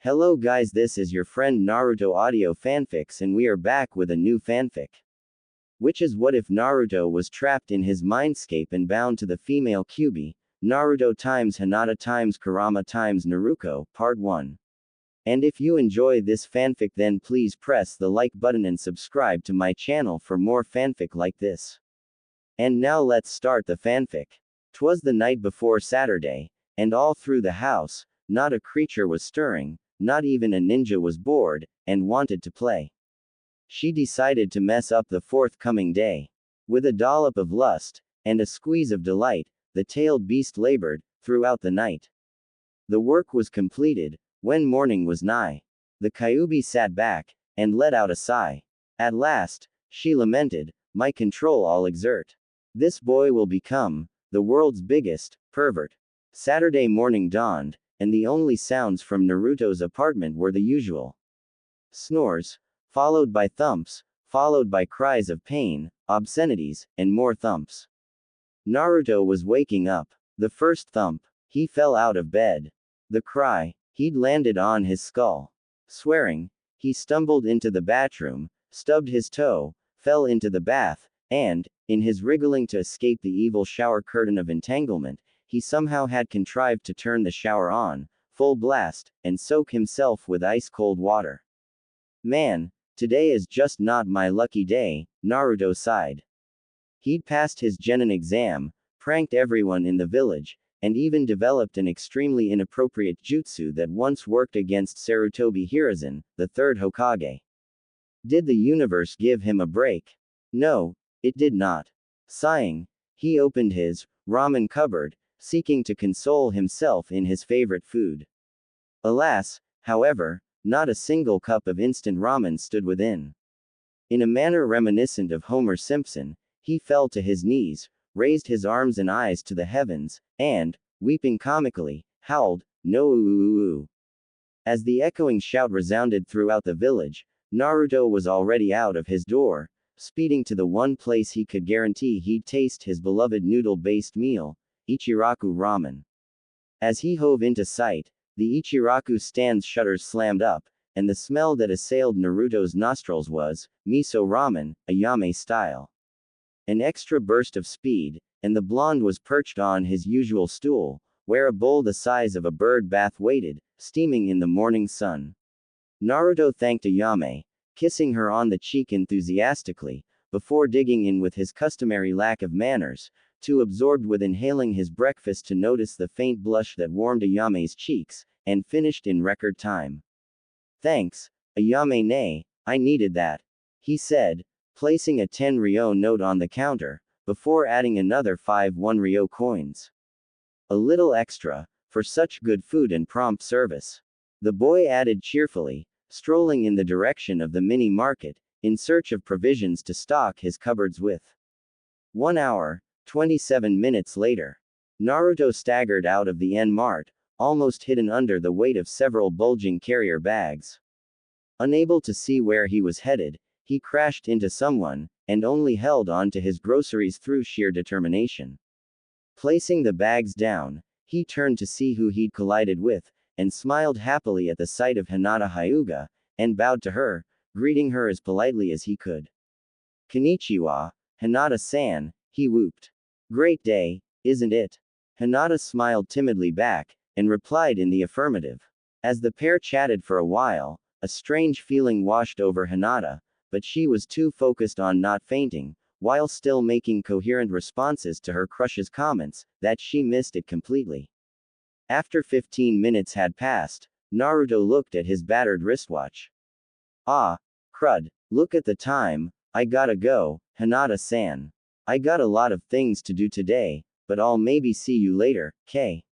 Hello guys, this is your friend Naruto Audio Fanfics and we are back with a new fanfic. Which is what if Naruto was trapped in his mindscape and bound to the female Kyūbi, Naruto times Hinata times Kurama times Naruto, Part 1. And if you enjoy this fanfic then please press the like button and subscribe to my channel for more fanfic like this. And now let's start the fanfic. 'Twas the night before Saturday, and all through the house, not a creature was stirring. Not even a ninja was bored, and wanted to play. She decided to mess up the forthcoming day. With a dollop of lust, and a squeeze of delight, the tailed beast labored, throughout the night. The work was completed, when morning was nigh. The Kyūbi sat back, and let out a sigh. At last, she lamented, my control I'll exert. This boy will become, the world's biggest, pervert. Saturday morning dawned, and the only sounds from Naruto's apartment were the usual snores, followed by thumps, followed by cries of pain, obscenities, and more thumps. Naruto was waking up. The first thump, he fell out of bed. The cry, he'd landed on his skull. Swearing, he stumbled into the bathroom, stubbed his toe, fell into the bath, and, in his wriggling to escape the evil shower curtain of entanglement, he somehow had contrived to turn the shower on, full blast, and soak himself with ice-cold water. Man, today is just not my lucky day, Naruto sighed. He'd passed his genin exam, pranked everyone in the village, and even developed an extremely inappropriate jutsu that once worked against Sarutobi Hiruzen, the third Hokage. Did the universe give him a break? No, it did not. Sighing, he opened his ramen cupboard, seeking to console himself in his favorite food. Alas, however, not a single cup of instant ramen stood within. In a manner reminiscent of Homer Simpson, he fell to his knees, raised his arms and eyes to the heavens, and, weeping comically, howled, no ooh. As the echoing shout resounded throughout the village, Naruto was already out of his door, speeding to the one place he could guarantee he'd taste his beloved noodle-based meal, Ichiraku ramen. As he hove into sight, the Ichiraku stand's shutters slammed up, and the smell that assailed Naruto's nostrils was miso ramen, Ayame style. An extra burst of speed, and the blonde was perched on his usual stool, where a bowl the size of a bird bath waited, steaming in the morning sun. Naruto thanked Ayame, kissing her on the cheek enthusiastically, before digging in with his customary lack of manners, too absorbed with inhaling his breakfast to notice the faint blush that warmed Ayame's cheeks, and finished in record time. Thanks, Ayame nay, I needed that, he said, placing a 10 ryo note on the counter, before adding another 5 1 ryo coins. A little extra, for such good food and prompt service. The boy added cheerfully, strolling in the direction of the mini market, in search of provisions to stock his cupboards with. 1 hour, 27 minutes later. Naruto staggered out of the N-Mart, almost hidden under the weight of several bulging carrier bags. Unable to see where he was headed, he crashed into someone, and only held on to his groceries through sheer determination. Placing the bags down, he turned to see who he'd collided with, and smiled happily at the sight of Hinata Hyuga, and bowed to her, greeting her as politely as he could. Konnichiwa, Hinata-san, he whooped. Great day, isn't it? Hinata smiled timidly back, and replied in the affirmative. As the pair chatted for a while, a strange feeling washed over Hinata, but she was too focused on not fainting, while still making coherent responses to her crush's comments, that she missed it completely. After 15 minutes had passed, Naruto looked at his battered wristwatch. Ah, crud, look at the time, I gotta go, Hinata-san. I got a lot of things to do today, but I'll maybe see you later, K.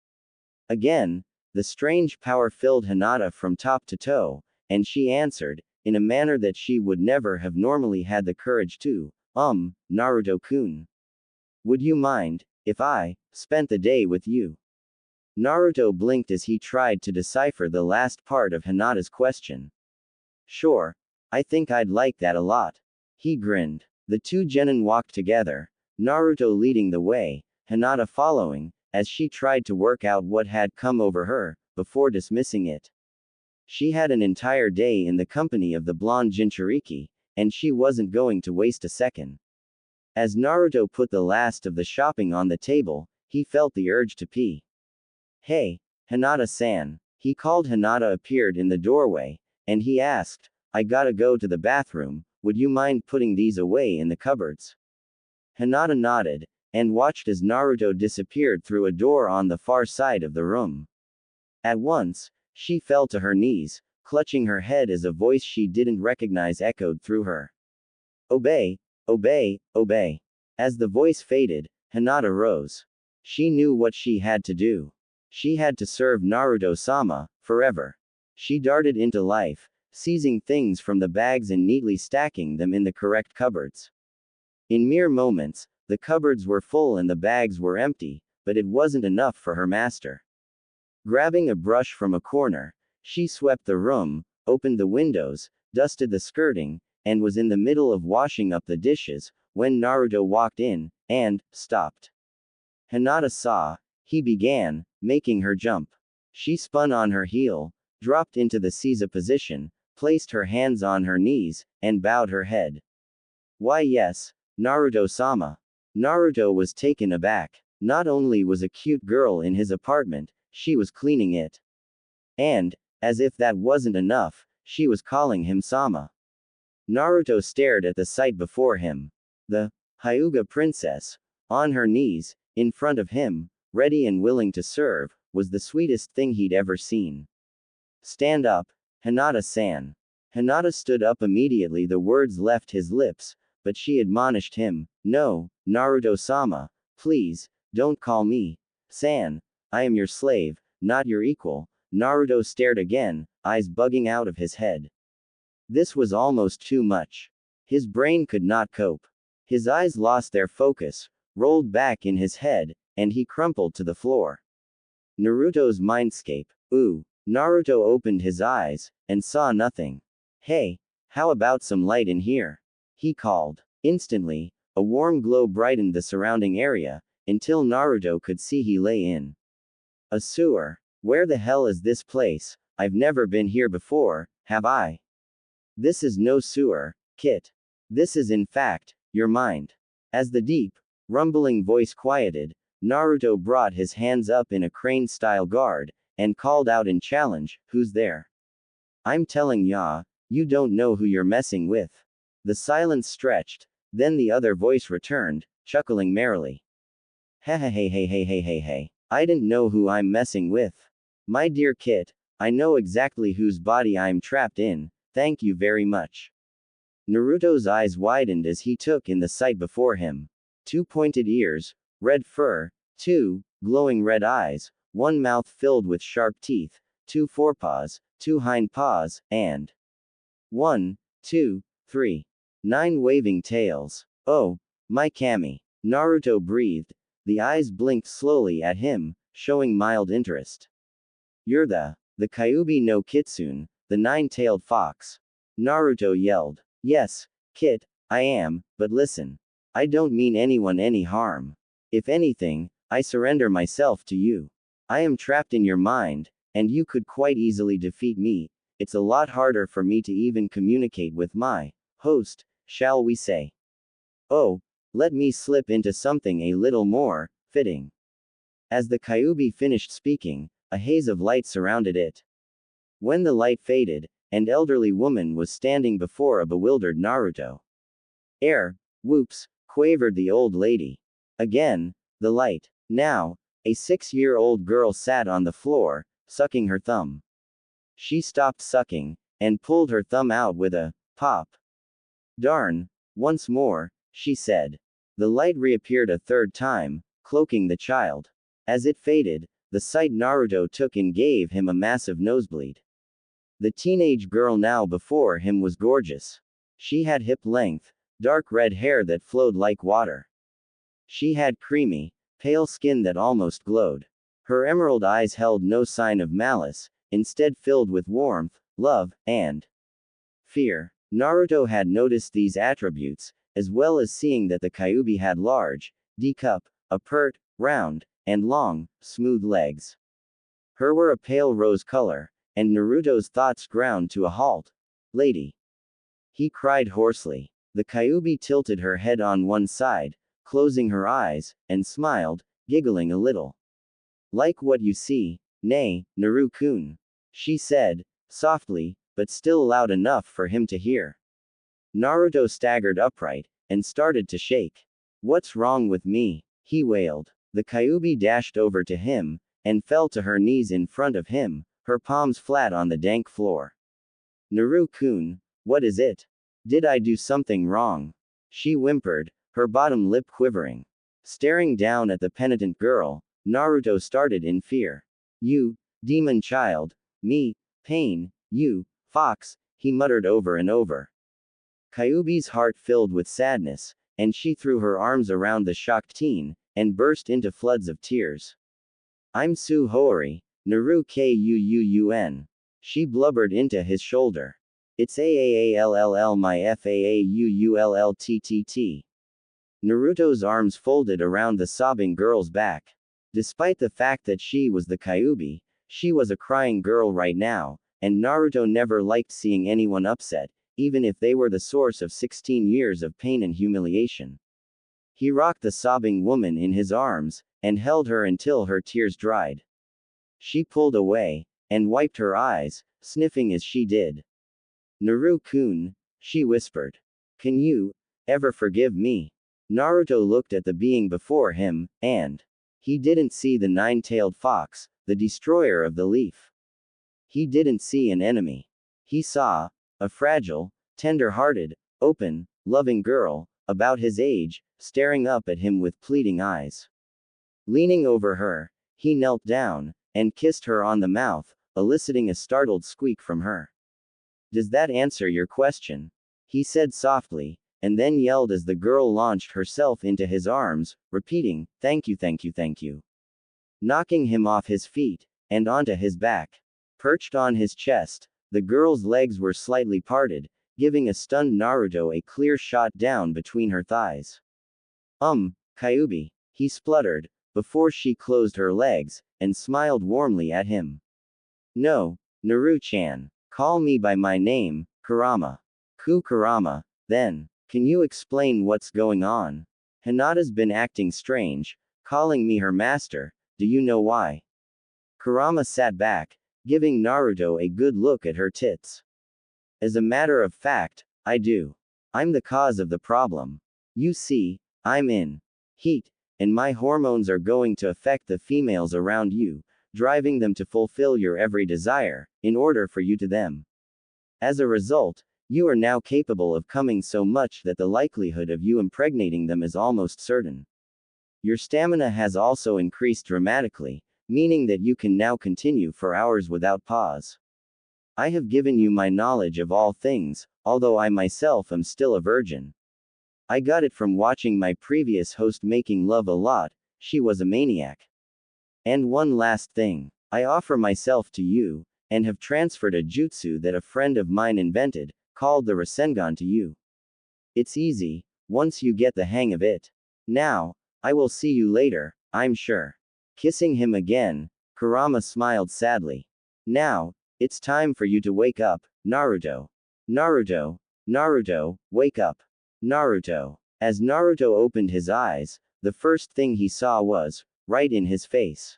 Again, the strange power filled Hinata from top to toe, and she answered, in a manner that she would never have normally had the courage to, Naruto-kun. Would you mind, if I, spent the day with you? Naruto blinked as he tried to decipher the last part of Hinata's question. Sure. I think I'd like that a lot. He grinned. The two genin walked together, Naruto leading the way, Hinata following, as she tried to work out what had come over her, before dismissing it. She had an entire day in the company of the blonde Jinchuriki, and she wasn't going to waste a second. As Naruto put the last of the shopping on the table, he felt the urge to pee. Hey, Hinata-san. He called. Hinata appeared in the doorway, and he asked, I gotta go to the bathroom, would you mind putting these away in the cupboards? Hinata nodded, and watched as Naruto disappeared through a door on the far side of the room. At once, she fell to her knees, clutching her head as a voice she didn't recognize echoed through her. Obey, obey, obey. As the voice faded, Hinata rose. She knew what she had to do. She had to serve Naruto-sama, forever. She darted into life, seizing things from the bags and neatly stacking them in the correct cupboards. In mere moments, the cupboards were full and the bags were empty, but it wasn't enough for her master. Grabbing a brush from a corner, she swept the room, opened the windows, dusted the skirting, and was in the middle of washing up the dishes, when Naruto walked in, and stopped. Hinata saw. He began, making her jump. She spun on her heel, dropped into the Seiza position, placed her hands on her knees, and bowed her head. Why yes, Naruto-sama. Naruto was taken aback. Not only was a cute girl in his apartment, she was cleaning it. And, as if that wasn't enough, she was calling him Sama. Naruto stared at the sight before him. The Hyuga princess, on her knees, in front of him, ready and willing to serve, was the sweetest thing he'd ever seen. Stand up, Hinata-san. Hinata stood up immediately. The words left his lips, but she admonished him, no, Naruto-sama, please, don't call me San. I am your slave, not your equal. Naruto stared again, eyes bugging out of his head. This was almost too much. His brain could not cope. His eyes lost their focus, rolled back in his head, and he crumpled to the floor. Naruto's Mindscape. Ooh. Naruto opened his eyes, and saw nothing. Hey, how about some light in here? He called. Instantly, a warm glow brightened the surrounding area, until Naruto could see he lay in a sewer. Where the hell is this place? I've never been here before, have I? This is no sewer, Kit. This is in fact, your mind. As the deep, rumbling voice quieted, Naruto brought his hands up in a crane-style guard, and called out in challenge, who's there? I'm telling ya, you don't know who you're messing with. The silence stretched, then the other voice returned, chuckling merrily. Hey. I didn't know who I'm messing with. My dear Kit, I know exactly whose body I'm trapped in, thank you very much. Naruto's eyes widened as he took in the sight before him. 2 pointed ears, red fur, 2 glowing red eyes, 1 mouth filled with sharp teeth, 2 forepaws, 2 hind paws, and 1, 2, 3, 9 waving tails. Oh, my Kami. Naruto breathed. The eyes blinked slowly at him, showing mild interest. You're the Kyūbi no Kitsune, the 9-tailed fox. Naruto yelled. Yes, Kit, I am, but listen. I don't mean anyone any harm. If anything, I surrender myself to you. I am trapped in your mind, and you could quite easily defeat me. It's a lot harder for me to even communicate with my host, shall we say. Oh, let me slip into something a little more fitting. As the Kyūbi finished speaking, a haze of light surrounded it. When the light faded, an elderly woman was standing before a bewildered Naruto. Whoops, quavered the old lady. Again, the light. Now, a 6-year-old girl sat on the floor, sucking her thumb. She stopped sucking, and pulled her thumb out with a pop. Darn, once more, she said. The light reappeared a third time, cloaking the child. As it faded, the sight Naruto took in gave him a massive nosebleed. The teenage girl now before him was gorgeous. She had hip-length, dark red hair that flowed like water. She had creamy, pale skin that almost glowed. Her emerald eyes held no sign of malice, instead filled with warmth, love, and fear. Naruto had noticed these attributes, as well as seeing that the Kyūbi had large, D-cup, a pert, round, and long, smooth legs. Her were a pale rose color, and Naruto's thoughts ground to a halt. Lady! He cried hoarsely. The Kyūbi tilted her head on one side, closing her eyes, and smiled, giggling a little. Like what you see, nay, Naru-kun, she said, softly, but still loud enough for him to hear. Naruto staggered upright, and started to shake. What's wrong with me? He wailed. The Kyūbi dashed over to him, and fell to her knees in front of him, her palms flat on the dank floor. Naru-kun, what is it? Did I do something wrong? She whimpered, her bottom lip quivering. Staring down at the penitent girl, Naruto started in fear. You, demon child, me, pain, you, fox, he muttered over and over. Kyūbi's heart filled with sadness, and she threw her arms around the shocked teen, and burst into floods of tears. I'm Su Hoori, Naru Kuun. She blubbered into his shoulder. It's AAALLL my FAAUULLTTT. Naruto's arms folded around the sobbing girl's back. Despite the fact that she was the Kyūbi, she was a crying girl right now, and Naruto never liked seeing anyone upset, even if they were the source of 16 years of pain and humiliation. He rocked the sobbing woman in his arms, and held her until her tears dried. She pulled away, and wiped her eyes, sniffing as she did. Naru-kun, she whispered. Can you ever forgive me? Naruto looked at the being before him, and he didn't see the nine-tailed fox, the destroyer of the leaf. He didn't see an enemy. He saw a fragile, tender-hearted, open, loving girl, about his age, staring up at him with pleading eyes. Leaning over her, he knelt down, and kissed her on the mouth, eliciting a startled squeak from her. Does that answer your question? He said softly, and then yelled as the girl launched herself into his arms, repeating, thank you, thank you, thank you. Knocking him off his feet, and onto his back. Perched on his chest, the girl's legs were slightly parted, giving a stunned Naruto a clear shot down between her thighs. Kyūbi, he spluttered, before she closed her legs, and smiled warmly at him. No, Naru-chan. Call me by my name, Kurama. Kurama, then. Can you explain what's going on? Hinata's been acting strange, calling me her master, do you know why? Kurama sat back, giving Naruto a good look at her tits. As a matter of fact, I do. I'm the cause of the problem. You see, I'm in heat, and my hormones are going to affect the females around you, driving them to fulfill your every desire, in order for you to them. As a result, you are now capable of coming so much that the likelihood of you impregnating them is almost certain. Your stamina has also increased dramatically, meaning that you can now continue for hours without pause. I have given you my knowledge of all things, although I myself am still a virgin. I got it from watching my previous host making love a lot, she was a maniac. And one last thing, I offer myself to you, and have transferred a jutsu that a friend of mine invented, called the Rasengan to you. It's easy, once you get the hang of it. Now, I will see you later, I'm sure. Kissing him again, Kurama smiled sadly. Now, it's time for you to wake up, Naruto. Naruto, Naruto, wake up. Naruto. As Naruto opened his eyes, the first thing he saw was, right in his face.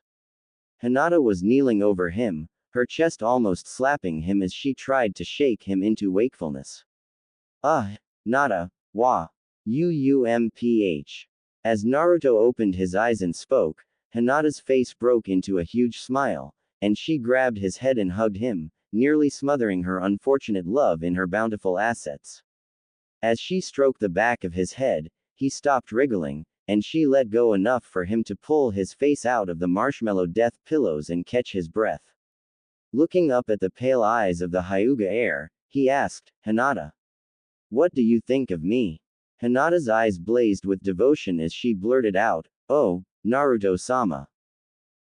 Hinata was kneeling over him, her chest almost slapping him as she tried to shake him into wakefulness. Nata, wa. Uumph. As Naruto opened his eyes and spoke, Hinata's face broke into a huge smile, and she grabbed his head and hugged him, nearly smothering her unfortunate love in her bountiful assets. As she stroked the back of his head, he stopped wriggling, and she let go enough for him to pull his face out of the marshmallow death pillows and catch his breath. Looking up at the pale eyes of the Hyuga heir, he asked, Hinata. What do you think of me? Hinata's eyes blazed with devotion as she blurted out, Oh, Naruto-sama.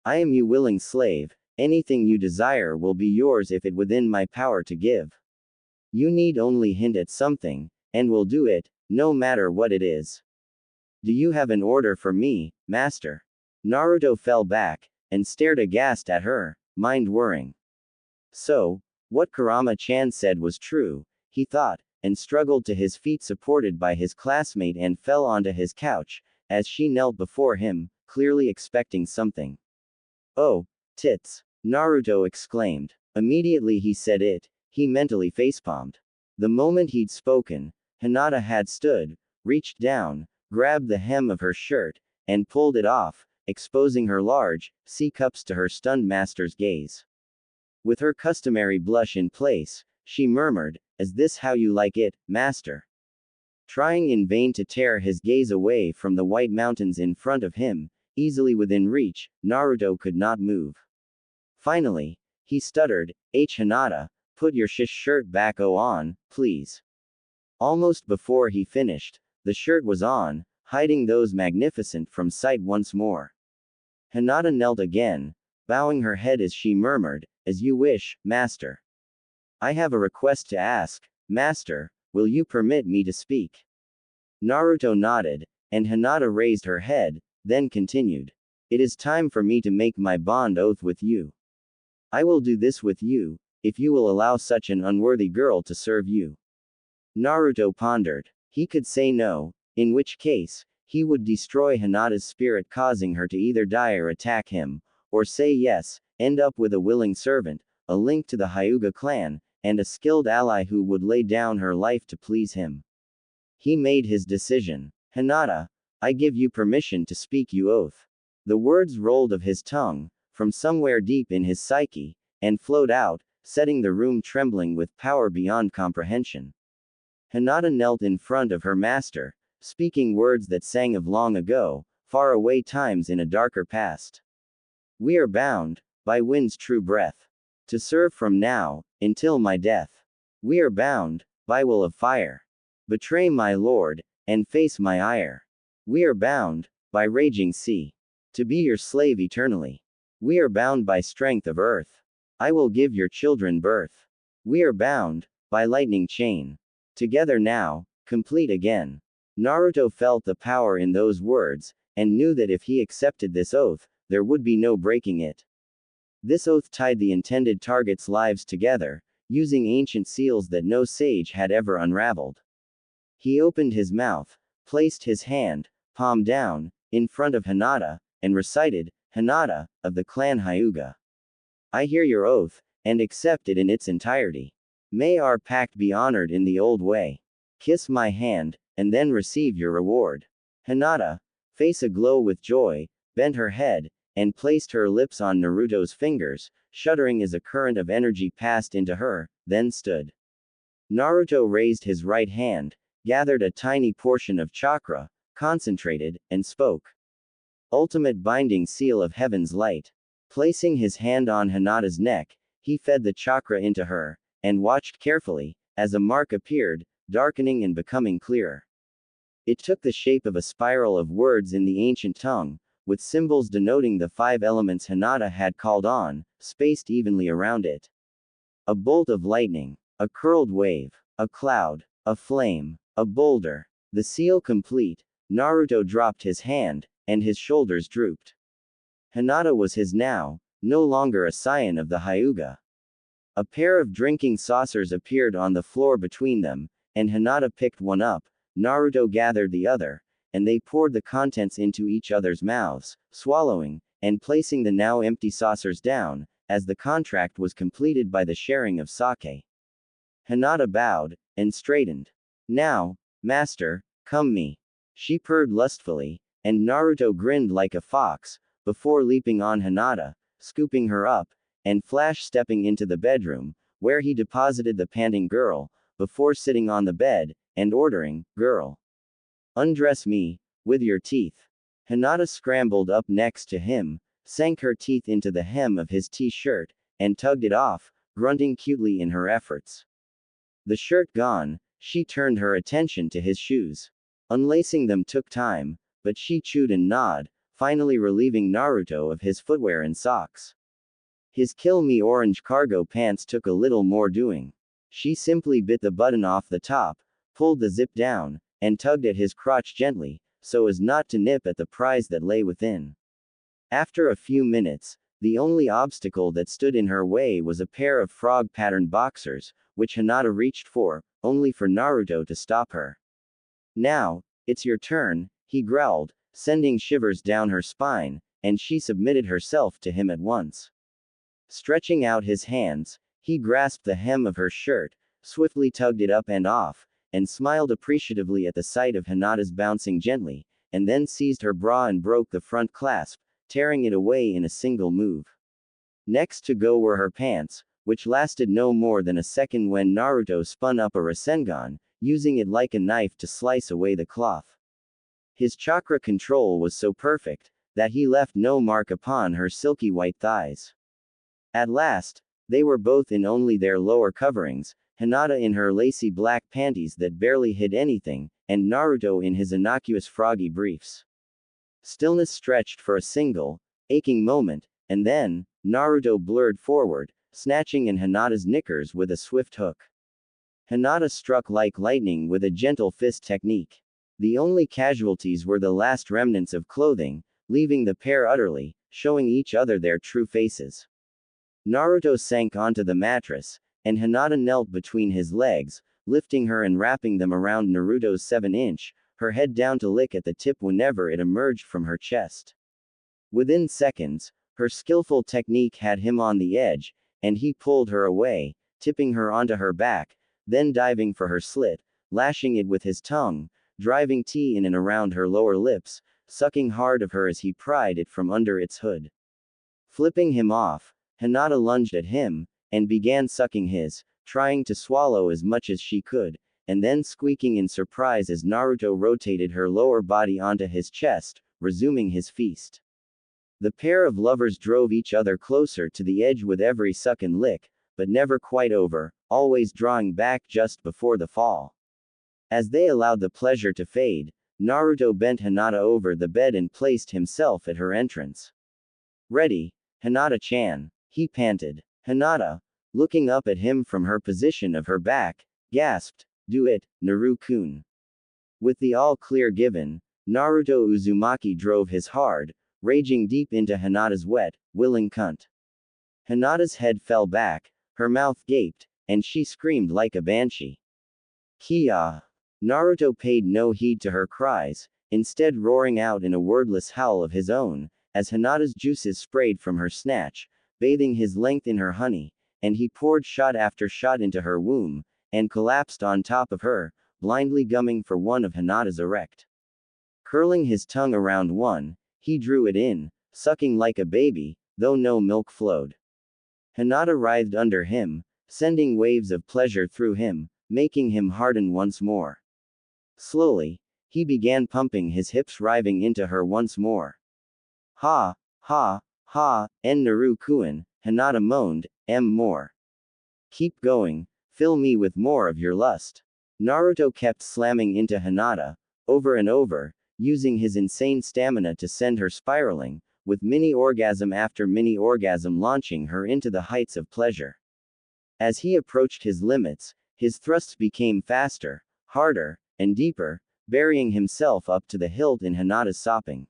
I am your willing slave, anything you desire will be yours if it within my power to give. You need only hint at something, and will do it, no matter what it is. Do you have an order for me, master? Naruto fell back, and stared aghast at her, mind whirring. So, what Kurama-chan said was true, he thought, and struggled to his feet supported by his classmate and fell onto his couch, as she knelt before him, clearly expecting something. Oh, tits! Naruto exclaimed. Immediately he said it, he mentally facepalmed. The moment he'd spoken, Hinata had stood, reached down, grabbed the hem of her shirt, and pulled it off, exposing her large, C-cups to her stunned master's gaze. With her customary blush in place, she murmured, "Is this how you like it, master?" Trying in vain to tear his gaze away from the white mountains in front of him, easily within reach, Naruto could not move. Finally, he stuttered, Hinata, put your shirt back on, please." Almost before he finished, the shirt was on, hiding those magnificent from sight once more. Hinata knelt again, bowing her head as she murmured, "As you wish, master." "I have a request to ask, master, will you permit me to speak?" Naruto nodded, and Hinata raised her head, then continued. "It is time for me to make my bond oath with you. I will do this with you, if you will allow such an unworthy girl to serve you." Naruto pondered. He could say no, in which case, he would destroy Hinata's spirit, causing her to either die or attack him, or say yes, end up with a willing servant, a link to the Hyuga clan, and a skilled ally who would lay down her life to please him. He made his decision. "Hinata, I give you permission to speak your oath." The words rolled of his tongue, from somewhere deep in his psyche, and flowed out, setting the room trembling with power beyond comprehension. Hinata knelt in front of her master, speaking words that sang of long ago, far away times in a darker past. "We are bound, by wind's true breath, to serve from now, until my death. We are bound, by will of fire. Betray my lord, and face my ire. We are bound, by raging sea, to be your slave eternally. We are bound by strength of earth. I will give your children birth. We are bound, by lightning chain. Together now, complete again." Naruto felt the power in those words, and knew that if he accepted this oath, there would be no breaking it. This oath tied the intended targets' lives together, using ancient seals that no sage had ever unraveled. He opened his mouth, placed his hand, palm down, in front of Hinata, and recited, "Hinata, of the clan Hyuga. I hear your oath, and accept it in its entirety. May our pact be honored in the old way. Kiss my hand, and then receive your reward." Hinata, face aglow with joy, bent her head, and placed her lips on Naruto's fingers, shuddering as a current of energy passed into her, then stood. Naruto raised his right hand, gathered a tiny portion of chakra, concentrated, and spoke. "Ultimate binding seal of heaven's light." Placing his hand on Hinata's neck, he fed the chakra into her, and watched carefully, as a mark appeared, darkening and becoming clearer. It took the shape of a spiral of words in the ancient tongue, with symbols denoting the 5 elements Hinata had called on, spaced evenly around it. A bolt of lightning, a curled wave, a cloud, a flame, a boulder. The seal complete, Naruto dropped his hand, and his shoulders drooped. Hinata was his now, no longer a scion of the Hyuga. A pair of drinking saucers appeared on the floor between them, and Hinata picked one up, Naruto gathered the other, and they poured the contents into each other's mouths, swallowing, and placing the now empty saucers down, as the contract was completed by the sharing of sake. Hinata bowed, and straightened. "Now, master, come me." She purred lustfully, and Naruto grinned like a fox, before leaping on Hinata, scooping her up, and flash-stepping into the bedroom, where he deposited the panting girl, before sitting on the bed, and ordering, "Girl, undress me, with your teeth." Hinata scrambled up next to him, sank her teeth into the hem of his t-shirt, and tugged it off, grunting cutely in her efforts. The shirt gone, she turned her attention to his shoes. Unlacing them took time, but she chewed and gnawed, finally relieving Naruto of his footwear and socks. His Kill Me orange cargo pants took a little more doing. She simply bit the button off the top, pulled the zip down, and tugged at his crotch gently, so as not to nip at the prize that lay within. After a few minutes, The only obstacle that stood in her way was a pair of frog-patterned boxers, which Hinata reached for, only for Naruto to stop her. Now, it's your turn, he growled, sending shivers down her spine, and she submitted herself to him at once. Stretching out his hands, he grasped the hem of her shirt, swiftly tugged it up and off, and smiled appreciatively at the sight of Hinata's bouncing gently, and then seized her bra and broke the front clasp, tearing it away in a single move. Next to go were her pants, which lasted no more than a second when Naruto spun up a Rasengan, using it like a knife to slice away the cloth. His chakra control was so perfect, that he left no mark upon her silky white thighs. At last, they were both in only their lower coverings, Hinata in her lacy black panties that barely hid anything, and Naruto in his innocuous froggy briefs. Stillness stretched for a single, aching moment, and then, Naruto blurred forward, snatching in Hinata's knickers with a swift hook. Hinata struck like lightning with a gentle fist technique. The only casualties were the last remnants of clothing, leaving the pair utterly, showing each other their true faces. Naruto sank onto the mattress, and Hinata knelt between his legs, lifting her and wrapping them around Naruto's 7-inch, her head down to lick at the tip whenever it emerged from her chest. Within seconds, her skillful technique had him on the edge, and he pulled her away, tipping her onto her back, then diving for her slit, lashing it with his tongue, driving tea in and around her lower lips, sucking hard of her as he pried it from under its hood. Flipping him off, Hinata lunged at him, and began sucking his, trying to swallow as much as she could, and then squeaking in surprise as Naruto rotated her lower body onto his chest, resuming his feast. The pair of lovers drove each other closer to the edge with every suck and lick, but never quite over, always drawing back just before the fall. As they allowed the pleasure to fade, Naruto bent Hinata over the bed and placed himself at her entrance. "Ready, Hinata-chan," he panted. Hinata, looking up at him from her position of her back, gasped, "Do it, Naru-kun." With the all-clear given, Naruto Uzumaki drove his hard, raging deep into Hinata's wet, willing cunt. Hinata's head fell back, her mouth gaped, and she screamed like a banshee. "Kia!" Naruto paid no heed to her cries, instead roaring out in a wordless howl of his own, as Hinata's juices sprayed from her snatch, bathing his length in her honey, and he poured shot after shot into her womb, and collapsed on top of her, blindly gumming for one of Hinata's erect. Curling his tongue around one, he drew it in, sucking like a baby, though no milk flowed. Hinata writhed under him, sending waves of pleasure through him, making him harden once more. Slowly, he began pumping his hips, writhing into her once more. "Ha, ha, ha, en Naru-kun," Hinata moaned, more. "Keep going, fill me with more of your lust." Naruto kept slamming into Hinata, over and over, using his insane stamina to send her spiraling, with mini-orgasm after mini-orgasm launching her into the heights of pleasure. As he approached his limits, his thrusts became faster, harder, and deeper, burying himself up to the hilt in Hinata's sopping.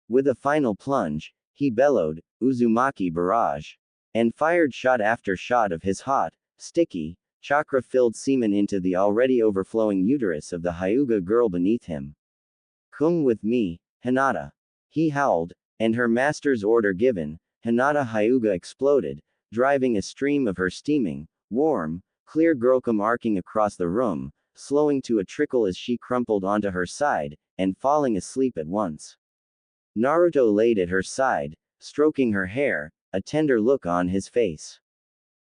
With a final plunge, he bellowed, "Uzumaki barrage," and fired shot after shot of his hot, sticky, chakra-filled semen into the already overflowing uterus of the Hyuga girl beneath him. "Come with me, Hinata," he howled, and her master's order given, Hinata Hyuga exploded, driving a stream of her steaming, warm, clear girlcum arcing across the room, slowing to a trickle as she crumpled onto her side, and falling asleep at once. Naruto laid at her side, stroking her hair, a tender look on his face.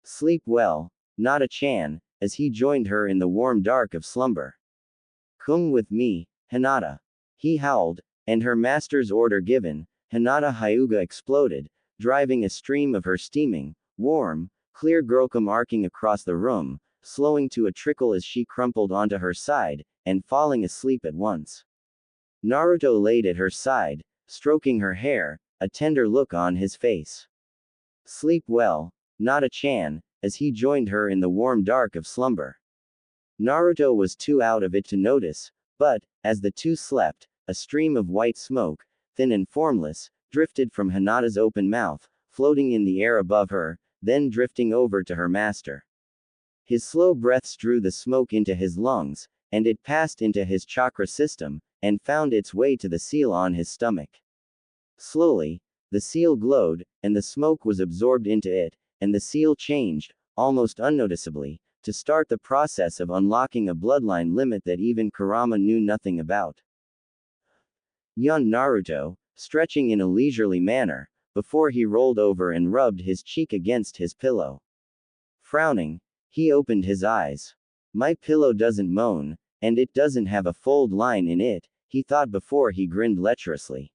"Sleep well, Nata-chan," as he joined her in the warm dark of slumber. "Come with me, Hinata," he howled, and her master's order given, Hinata Hyuga exploded, driving a stream of her steaming, warm, clear girlcum arcing across the room, slowing to a trickle as she crumpled onto her side, and falling asleep at once. Naruto laid at her side, stroking her hair, a tender look on his face. "Sleep well, Nata-chan," as he joined her in the warm dark of slumber. Naruto was too out of it to notice, but, as the two slept, a stream of white smoke, thin and formless, drifted from Hinata's open mouth, floating in the air above her, then drifting over to her master. His slow breaths drew the smoke into his lungs, and it passed into his chakra system, and found its way to the seal on his stomach. Slowly, the seal glowed, and the smoke was absorbed into it, and the seal changed, almost unnoticeably, to start the process of unlocking a bloodline limit that even Kurama knew nothing about. Yawned Naruto, stretching in a leisurely manner, before he rolled over and rubbed his cheek against his pillow. Frowning, he opened his eyes. My pillow doesn't moan, and it doesn't have a fold line in it, he thought before he grinned lecherously.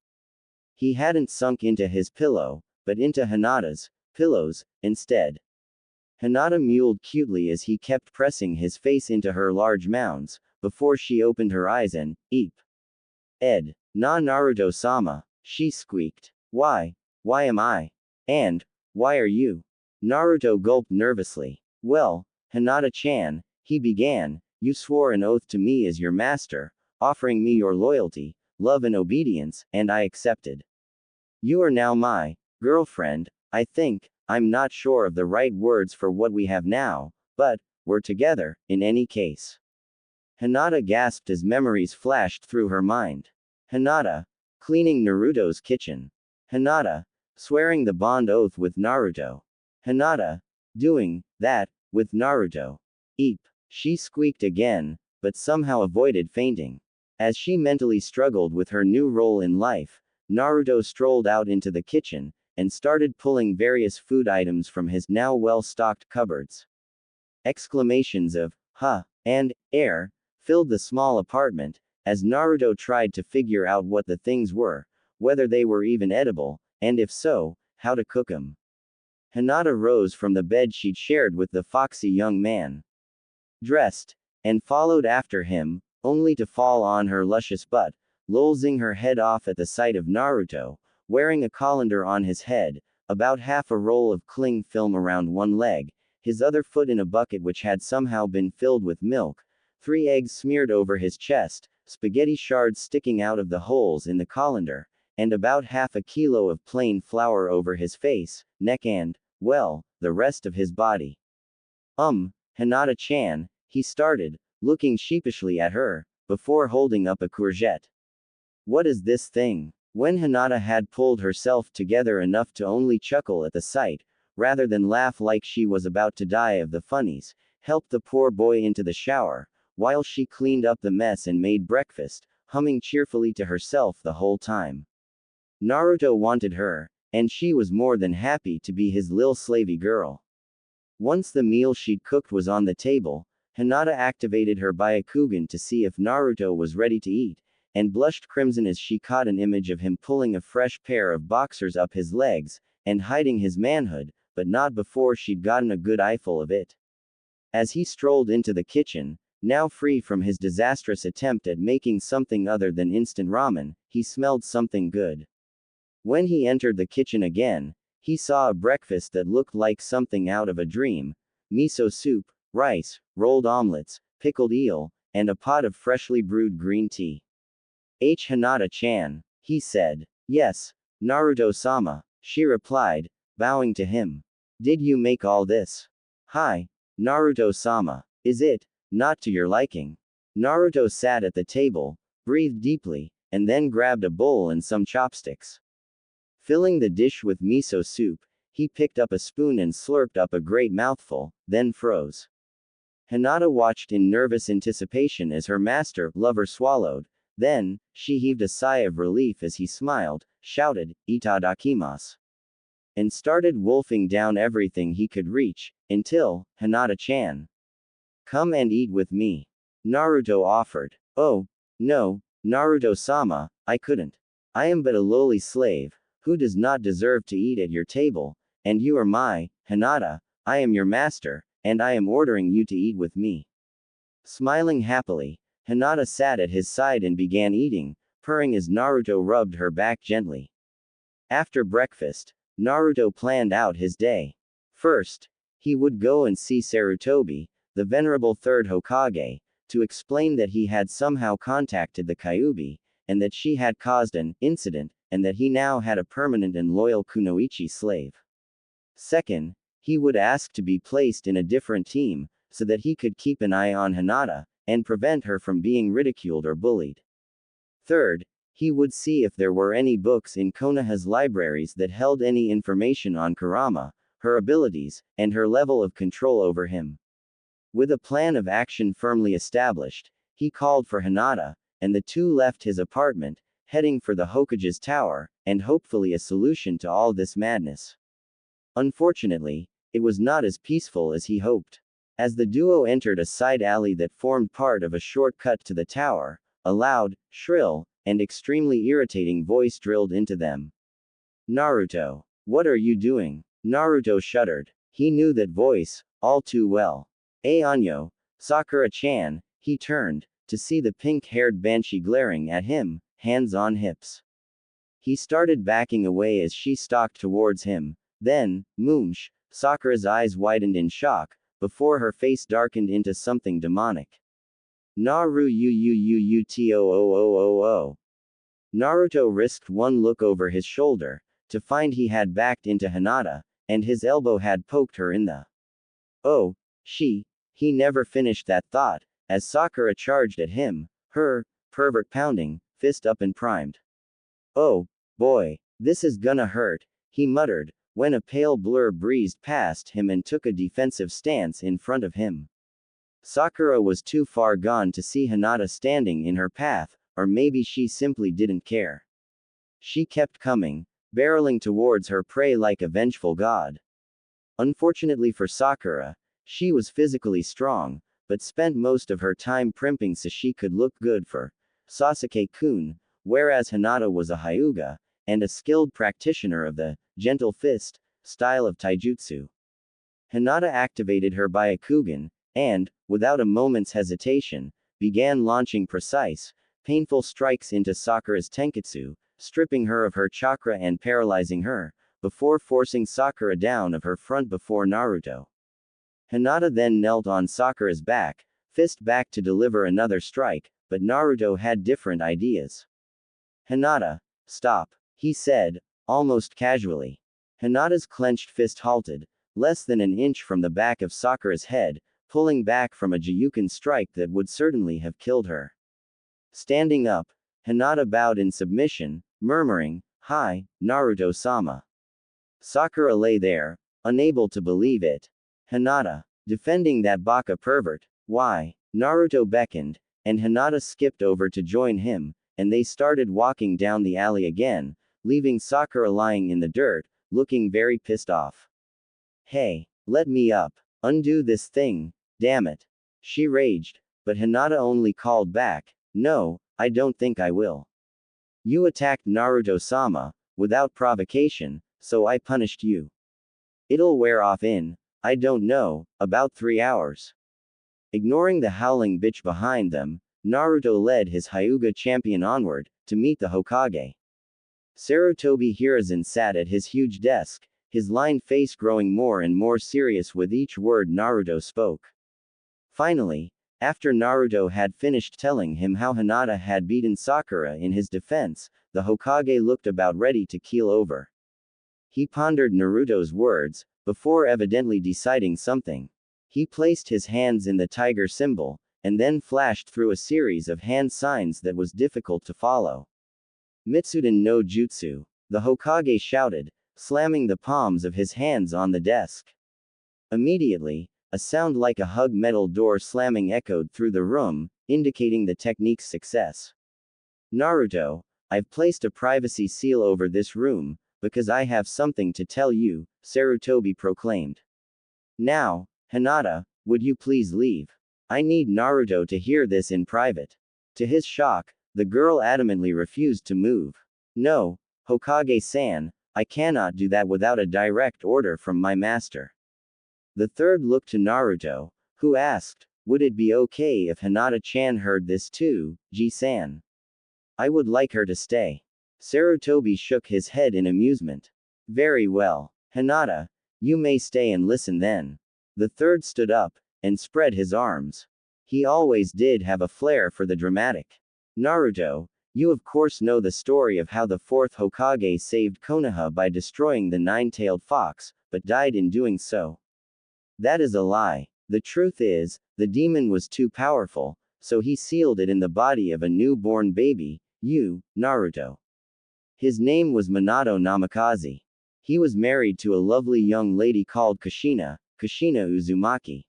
He hadn't sunk into his pillow, but into Hinata's pillows, instead. Hinata mewled cutely as he kept pressing his face into her large mounds, before she opened her eyes and, eep. Ed. Na Naruto-sama, she squeaked. Why am I? And, why are you? Naruto gulped nervously. Well, Hinata-chan, he began, you swore an oath to me as your master, offering me your loyalty, love and obedience, and I accepted. You are now my girlfriend, I think. I'm not sure of the right words for what we have now, but, we're together, in any case. Hinata gasped as memories flashed through her mind. Hinata, cleaning Naruto's kitchen. Hinata, swearing the bond oath with Naruto. Hinata, doing that, with Naruto. Eep. She squeaked again, but somehow avoided fainting. As she mentally struggled with her new role in life, Naruto strolled out into the kitchen, and started pulling various food items from his now well-stocked cupboards. Exclamations of, huh, and, air, filled the small apartment, as Naruto tried to figure out what the things were, whether they were even edible, and if so, how to cook them. Hinata rose from the bed she'd shared with the foxy young man. Dressed, and followed after him, only to fall on her luscious butt, lolzing her head off at the sight of Naruto, wearing a colander on his head, about half a roll of cling film around one leg, his other foot in a bucket which had somehow been filled with milk, 3 eggs smeared over his chest, spaghetti shards sticking out of the holes in the colander, and about half a kilo of plain flour over his face, neck and, well, the rest of his body. Hinata-chan, he started, looking sheepishly at her, before holding up a courgette. What is this thing? When Hinata had pulled herself together enough to only chuckle at the sight, rather than laugh like she was about to die of the funnies, helped the poor boy into the shower, while she cleaned up the mess and made breakfast, humming cheerfully to herself the whole time. Naruto wanted her, and she was more than happy to be his lil slavey girl. Once the meal she'd cooked was on the table, Hinata activated her Byakugan to see if Naruto was ready to eat, and blushed crimson as she caught an image of him pulling a fresh pair of boxers up his legs, and hiding his manhood, but not before she'd gotten a good eyeful of it. As he strolled into the kitchen, now free from his disastrous attempt at making something other than instant ramen, he smelled something good. When he entered the kitchen again, he saw a breakfast that looked like something out of a dream: miso soup, rice, rolled omelets, pickled eel, and a pot of freshly brewed green tea. Hinata-chan, he said. Yes, Naruto-sama, she replied, bowing to him. Did you make all this? Hi, Naruto-sama. Is it not to your liking? Naruto sat at the table, breathed deeply, and then grabbed a bowl and some chopsticks. Filling the dish with miso soup, he picked up a spoon and slurped up a great mouthful, then froze. Hinata watched in nervous anticipation as her master, lover, swallowed. Then, she heaved a sigh of relief as he smiled, shouted, "Itadakimasu," and started wolfing down everything he could reach, until, Hinata-chan, come and eat with me. Naruto offered. Oh, no, Naruto-sama, I couldn't. I am but a lowly slave, who does not deserve to eat at your table, and you are my, Hinata, I am your master, and I am ordering you to eat with me. Smiling happily, Hinata sat at his side and began eating, purring as Naruto rubbed her back gently. After breakfast, Naruto planned out his day. First, he would go and see Sarutobi, the venerable third Hokage, to explain that he had somehow contacted the Kyūbi, and that she had caused an incident, and that he now had a permanent and loyal kunoichi slave. Second, he would ask to be placed in a different team, so that he could keep an eye on Hinata, and prevent her from being ridiculed or bullied. Third, he would see if there were any books in Konoha's libraries that held any information on Kurama, her abilities, and her level of control over him. With a plan of action firmly established, he called for Hinata, and the two left his apartment, heading for the Hokage's tower, and hopefully a solution to all this madness. Unfortunately, it was not as peaceful as he hoped. As the duo entered a side alley that formed part of a shortcut to the tower, a loud, shrill, and extremely irritating voice drilled into them. Naruto, what are you doing? Naruto shuddered. He knew that voice, all too well. Anyo, Sakura-chan, he turned, to see the pink-haired banshee glaring at him, hands on hips. He started backing away as she stalked towards him. Then, moomsh, Sakura's eyes widened in shock, before her face darkened into something demonic. Naruto. Naruto risked one look over his shoulder, to find he had backed into Hinata, and his elbow had poked her in the. Oh, he never finished that thought, as Sakura charged at him, her pervert pounding fist up and primed. Oh, boy, this is gonna hurt, he muttered, when a pale blur breezed past him and took a defensive stance in front of him. Sakura was too far gone to see Hinata standing in her path, or maybe she simply didn't care. She kept coming, barreling towards her prey like a vengeful god. Unfortunately for Sakura, she was physically strong, but spent most of her time primping so she could look good for Sasuke-kun, whereas Hinata was a Hyuga, and a skilled practitioner of the gentle fist style of taijutsu. Hinata activated her Byakugan, and, without a moment's hesitation, began launching precise, painful strikes into Sakura's tenketsu, stripping her of her chakra and paralyzing her, before forcing Sakura down of her front before Naruto. Hinata then knelt on Sakura's back, fist back to deliver another strike, but Naruto had different ideas. Hinata, stop, he said, almost casually. Hinata's clenched fist halted, less than an inch from the back of Sakura's head, pulling back from a Jiyuken strike that would certainly have killed her. Standing up, Hinata bowed in submission, murmuring, "Hi, Naruto-sama." Sakura lay there, unable to believe it. Hinata, defending that baka pervert, why? Naruto beckoned, and Hinata skipped over to join him, and they started walking down the alley again, leaving Sakura lying in the dirt, looking very pissed off. Hey, let me up. Undo this thing, damn it. She raged, but Hinata only called back, no, I don't think I will. You attacked Naruto-sama, without provocation, so I punished you. It'll wear off in, I don't know, about 3 hours. Ignoring the howling bitch behind them, Naruto led his Hyuga champion onward, to meet the Hokage. Sarutobi Hiruzen sat at his huge desk, his lined face growing more and more serious with each word Naruto spoke. Finally, after Naruto had finished telling him how Hinata had beaten Sakura in his defense, the Hokage looked about ready to keel over. He pondered Naruto's words, before evidently deciding something. He placed his hands in the tiger symbol, and then flashed through a series of hand signs that was difficult to follow. Mitsuden no Jutsu, the Hokage shouted, slamming the palms of his hands on the desk. Immediately, a sound like a hug metal door slamming echoed through the room, indicating the technique's success. Naruto, I've placed a privacy seal over this room, because I have something to tell you, Sarutobi proclaimed. Now, Hinata, would you please leave? I need Naruto to hear this in private. To his shock, the girl adamantly refused to move. No, Hokage-san, I cannot do that without a direct order from my master. The third looked to Naruto, who asked, would it be okay if Hinata-chan heard this too, Ji-san? I would like her to stay. Sarutobi shook his head in amusement. Very well, Hinata, you may stay and listen then. The third stood up, and spread his arms. He always did have a flair for the dramatic. Naruto, you of course know the story of how the fourth Hokage saved Konoha by destroying the nine-tailed fox, but died in doing so. That is a lie. The truth is, the demon was too powerful, so he sealed it in the body of a newborn baby, Naruto. His name was Minato Namikaze. He was married to a lovely young lady called Kushina Uzumaki.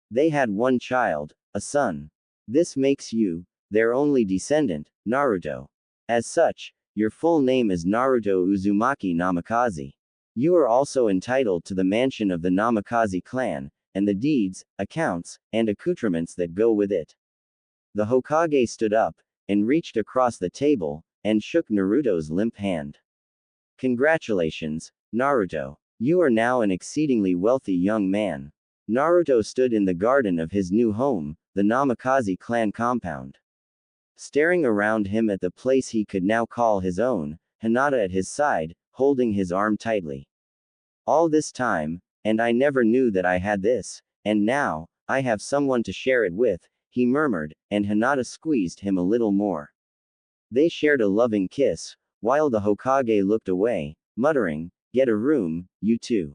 They had one child, a son. This makes you their only descendant, Naruto. As such, your full name is Naruto Uzumaki Namikaze. You are also entitled to the mansion of the Namikaze clan, and the deeds, accounts, and accoutrements that go with it. The Hokage stood up, and reached across the table, and shook Naruto's limp hand. Congratulations, Naruto. You are now an exceedingly wealthy young man. Naruto stood in the garden of his new home, the Namikaze clan compound. Staring around him at the place he could now call his own, Hinata at his side, holding his arm tightly. All this time, and I never knew that I had this, and now, I have someone to share it with, he murmured, and Hinata squeezed him a little more. They shared a loving kiss, while the Hokage looked away, muttering, "Get a room, you two."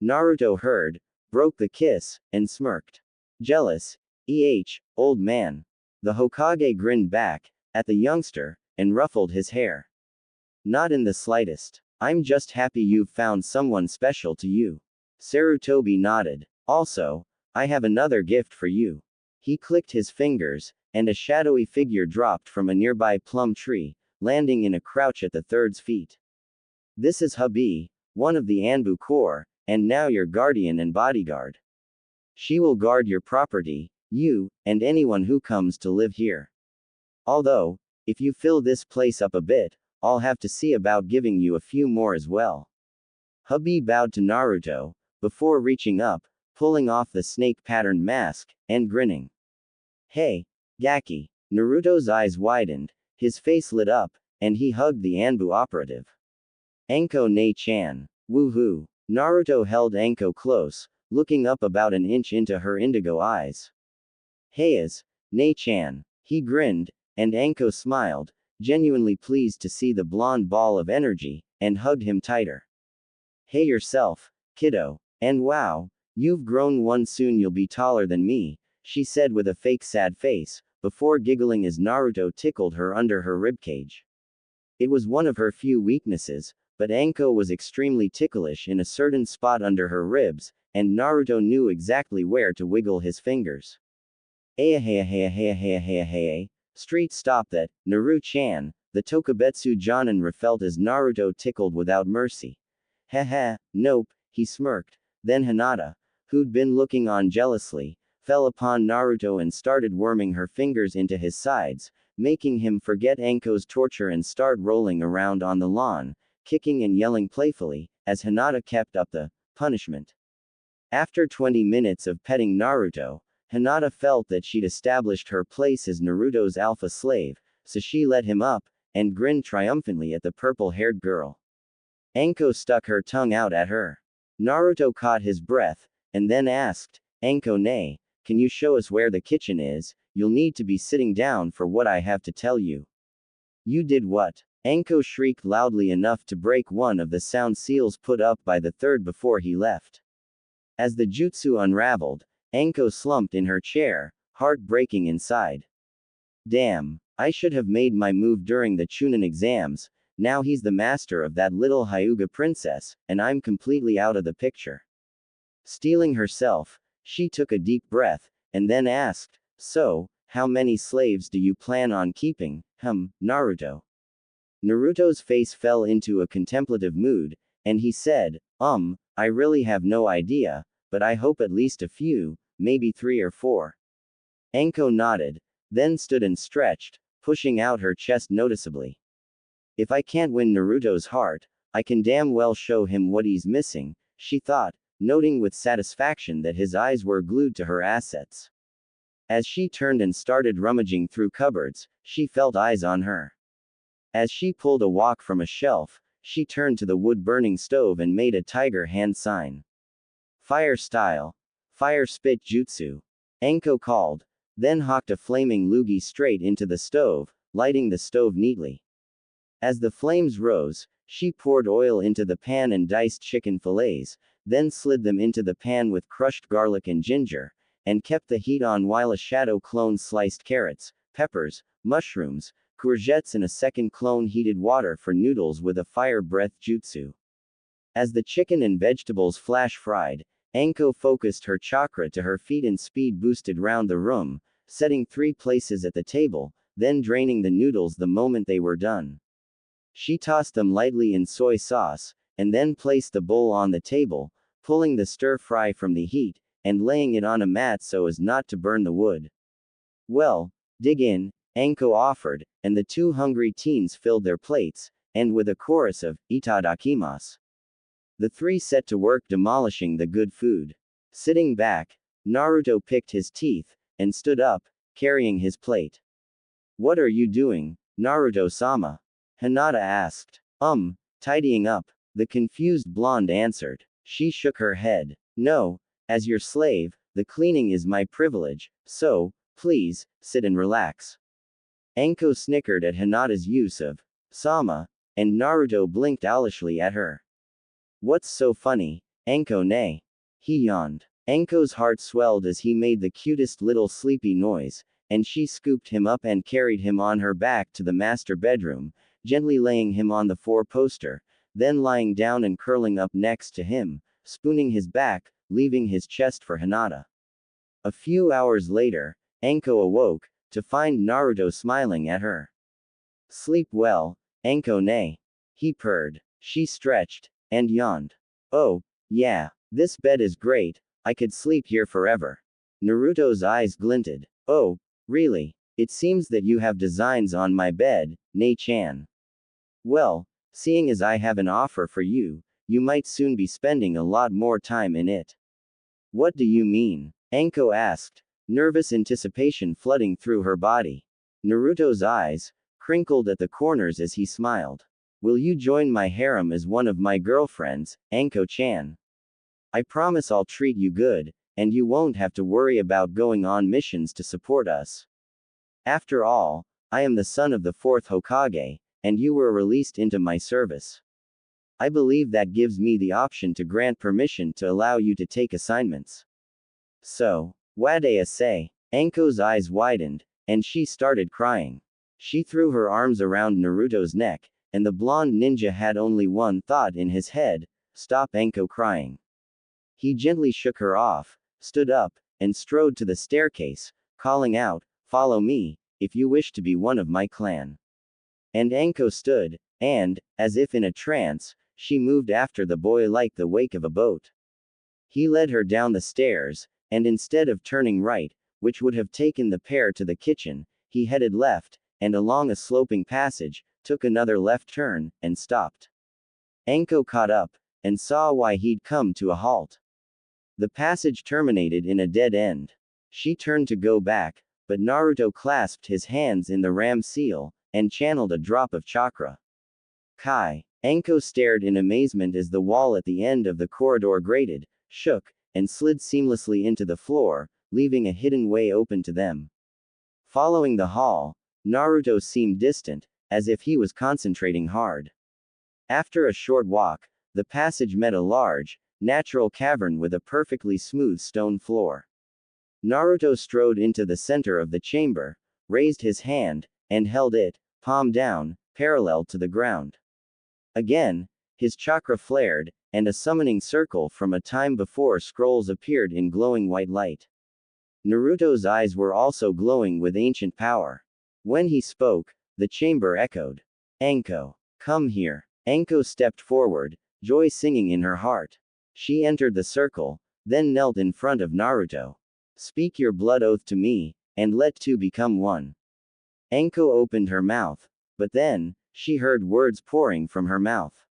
Naruto heard, broke the kiss, and smirked. Jealous, old man. The Hokage grinned back, at the youngster, and ruffled his hair. Not in the slightest. I'm just happy you've found someone special to you. Sarutobi nodded. Also, I have another gift for you. He clicked his fingers, and a shadowy figure dropped from a nearby plum tree, landing in a crouch at the third's feet. This is Hubby, one of the Anbu Corps, and now your guardian and bodyguard. She will guard your property, you, and anyone who comes to live here. Although, if you fill this place up a bit, I'll have to see about giving you a few more as well. Hubby bowed to Naruto, before reaching up, pulling off the snake-patterned mask, and grinning. Hey, Gaki. Naruto's eyes widened, his face lit up, and he hugged the Anbu operative. Anko ne-chan. Woohoo. Naruto held Anko close, looking up about an inch into her indigo eyes. Heias, ne-chan. He grinned, and Anko smiled, genuinely pleased to see the blonde ball of energy, and hugged him tighter. Hey yourself, kiddo. And wow, you've grown one, soon you'll be taller than me, she said with a fake sad face, before giggling as Naruto tickled her under her ribcage. It was one of her few weaknesses, but Anko was extremely ticklish in a certain spot under her ribs, and Naruto knew exactly where to wiggle his fingers. Street stop that, Naru-chan, the Tokubetsu Jonin felt as Naruto tickled without mercy. Nope, he smirked. Then Hinata, who'd been looking on jealously, fell upon Naruto and started worming her fingers into his sides, making him forget Anko's torture and start rolling around on the lawn, kicking and yelling playfully, as Hinata kept up the punishment. After 20 minutes of petting Naruto, Hinata felt that she'd established her place as Naruto's alpha slave, so she let him up, and grinned triumphantly at the purple-haired girl. Anko stuck her tongue out at her. Naruto caught his breath, and then asked, Anko ne, can you show us where the kitchen is? You'll need to be sitting down for what I have to tell you. You did what? Anko shrieked loudly enough to break one of the sound seals put up by the third before he left. As the jutsu unraveled, Anko slumped in her chair, heart breaking inside. Damn, I should have made my move during the Chunin exams. Now he's the master of that little Hyuga princess, and I'm completely out of the picture. Steeling herself, she took a deep breath, and then asked, so, how many slaves do you plan on keeping, Naruto? Naruto's face fell into a contemplative mood, and he said, I really have no idea, but I hope at least a few, maybe 3 or 4. Anko nodded, then stood and stretched, pushing out her chest noticeably. If I can't win Naruto's heart, I can damn well show him what he's missing, she thought, noting with satisfaction that his eyes were glued to her assets. As she turned and started rummaging through cupboards, she felt eyes on her. As she pulled a wok from a shelf, she turned to the wood-burning stove and made a tiger hand sign. Fire style. Fire spit jutsu. Anko called, then hawked a flaming loogie straight into the stove, lighting the stove neatly. As the flames rose, She poured oil into the pan and diced chicken fillets, then slid them into the pan with crushed garlic and ginger, and kept the heat on while a shadow clone sliced carrots, peppers, mushrooms, courgettes and a second clone heated water for noodles with a fire breath jutsu. As the chicken and vegetables flash fried, Anko focused her chakra to her feet and speed boosted round the room, setting 3 places at the table, then draining the noodles the moment they were done. She tossed them lightly in soy sauce, and then placed the bowl on the table, pulling the stir-fry from the heat, and laying it on a mat so as not to burn the wood. Well, dig in, Anko offered, and the 2 hungry teens filled their plates, and with a chorus of, "Itadakimasu." The 3 set to work demolishing the good food. Sitting back, Naruto picked his teeth, and stood up, carrying his plate. "What are you doing, Naruto-sama?" Hinata asked. Tidying up," the confused blonde answered. She shook her head. "No, as your slave, the cleaning is my privilege, so, please, sit and relax." Anko snickered at Hinata's use of sama, and Naruto blinked owlishly at her. "What's so funny, Anko ne?" He yawned. Anko's heart swelled as he made the cutest little sleepy noise, and she scooped him up and carried him on her back to the master bedroom, gently laying him on the 4-poster, then lying down and curling up next to him, spooning his back, leaving his chest for Hinata. A few hours later, Anko awoke, to find Naruto smiling at her. "Sleep well, Anko ne?" he purred. She stretched, and yawned. "Oh, yeah, this bed is great, I could sleep here forever." Naruto's eyes glinted. "Oh, really? It seems that you have designs on my bed, Ne-chan. Well, seeing as I have an offer for you, you might soon be spending a lot more time in it." "What do you mean?" Anko asked, nervous anticipation flooding through her body. Naruto's eyes crinkled at the corners as he smiled. "Will you join my harem as one of my girlfriends, Anko-chan? I promise I'll treat you good, and you won't have to worry about going on missions to support us. After all, I am the son of the 4th Hokage, and you were released into my service. I believe that gives me the option to grant permission to allow you to take assignments." "So, Wadea say?" Anko's eyes widened, and she started crying. She threw her arms around Naruto's neck, and the blonde ninja had only one thought in his head: stop Anko crying. He gently shook her off, stood up, and strode to the staircase, calling out, "Follow me, if you wish to be one of my clan." And Anko stood, and, as if in a trance, she moved after the boy like the wake of a boat. He led her down the stairs, and instead of turning right, which would have taken the pair to the kitchen, he headed left, and along a sloping passage, took another left turn, and stopped. Anko caught up, and saw why he'd come to a halt. The passage terminated in a dead end. She turned to go back, but Naruto clasped his hands in the ram seal, and channeled a drop of chakra. Kai. Anko stared in amazement as the wall at the end of the corridor grated, shook, and slid seamlessly into the floor, leaving a hidden way open to them. Following the hall, Naruto seemed distant, as if he was concentrating hard. After a short walk, the passage met a large, natural cavern with a perfectly smooth stone floor. Naruto strode into the center of the chamber, raised his hand, and held it, palm down, parallel to the ground. Again, his chakra flared, and a summoning circle from a time before scrolls appeared in glowing white light. Naruto's eyes were also glowing with ancient power. When he spoke, the chamber echoed. "Anko, come here." Anko stepped forward, joy singing in her heart. She entered the circle, then knelt in front of Naruto. "Speak your blood oath to me, and let 2 become 1. Anko opened her mouth, but then, she heard words pouring from her mouth.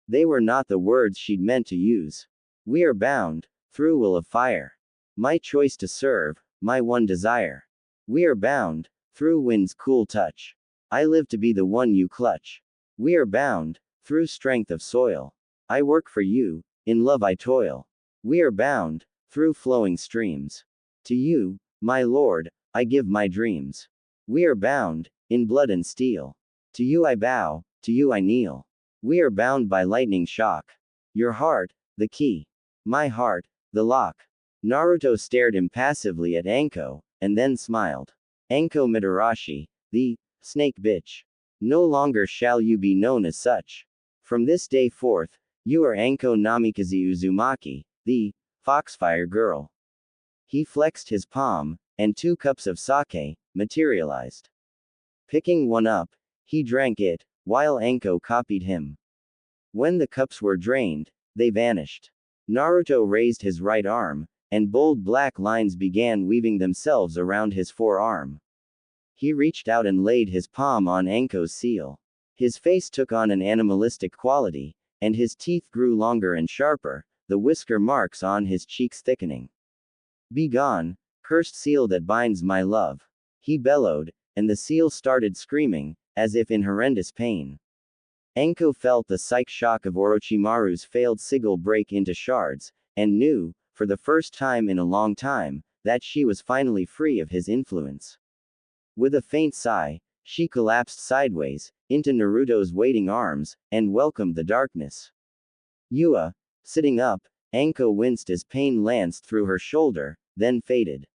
They were not the words she'd meant to use. "We are bound, through will of fire. My choice to serve, my one desire. We are bound, through wind's cool touch. I live to be the one you clutch. We are bound, through strength of soil. I work for you, in love I toil. We are bound, through flowing streams. To you, my lord, I give my dreams. We are bound, in blood and steel. To you I bow, to you I kneel. We are bound by lightning shock. Your heart, the key. My heart, the lock. Naruto stared impassively at Anko, and then smiled. Anko Mitarashi, the snake bitch. No longer shall you be known as such. From this day forth, you are Anko Namikaze Uzumaki, the Foxfire Girl. He flexed his palm, and 2 cups of sake materialized. Picking one up, he drank it, while Anko copied him. When the cups were drained, they vanished. Naruto raised his right arm, and bold black lines began weaving themselves around his forearm. He reached out and laid his palm on Anko's seal. His face took on an animalistic quality, and his teeth grew longer and sharper, the whisker marks on his cheeks thickening. Be gone, cursed seal that binds my love. He bellowed, and the seal started screaming, as if in horrendous pain. Anko felt the psych shock of Orochimaru's failed sigil break into shards, and knew, for the first time in a long time, that she was finally free of his influence. With a faint sigh, she collapsed sideways, into Naruto's waiting arms, and welcomed the darkness. Yua, sitting up, Anko winced as pain lanced through her shoulder, then faded.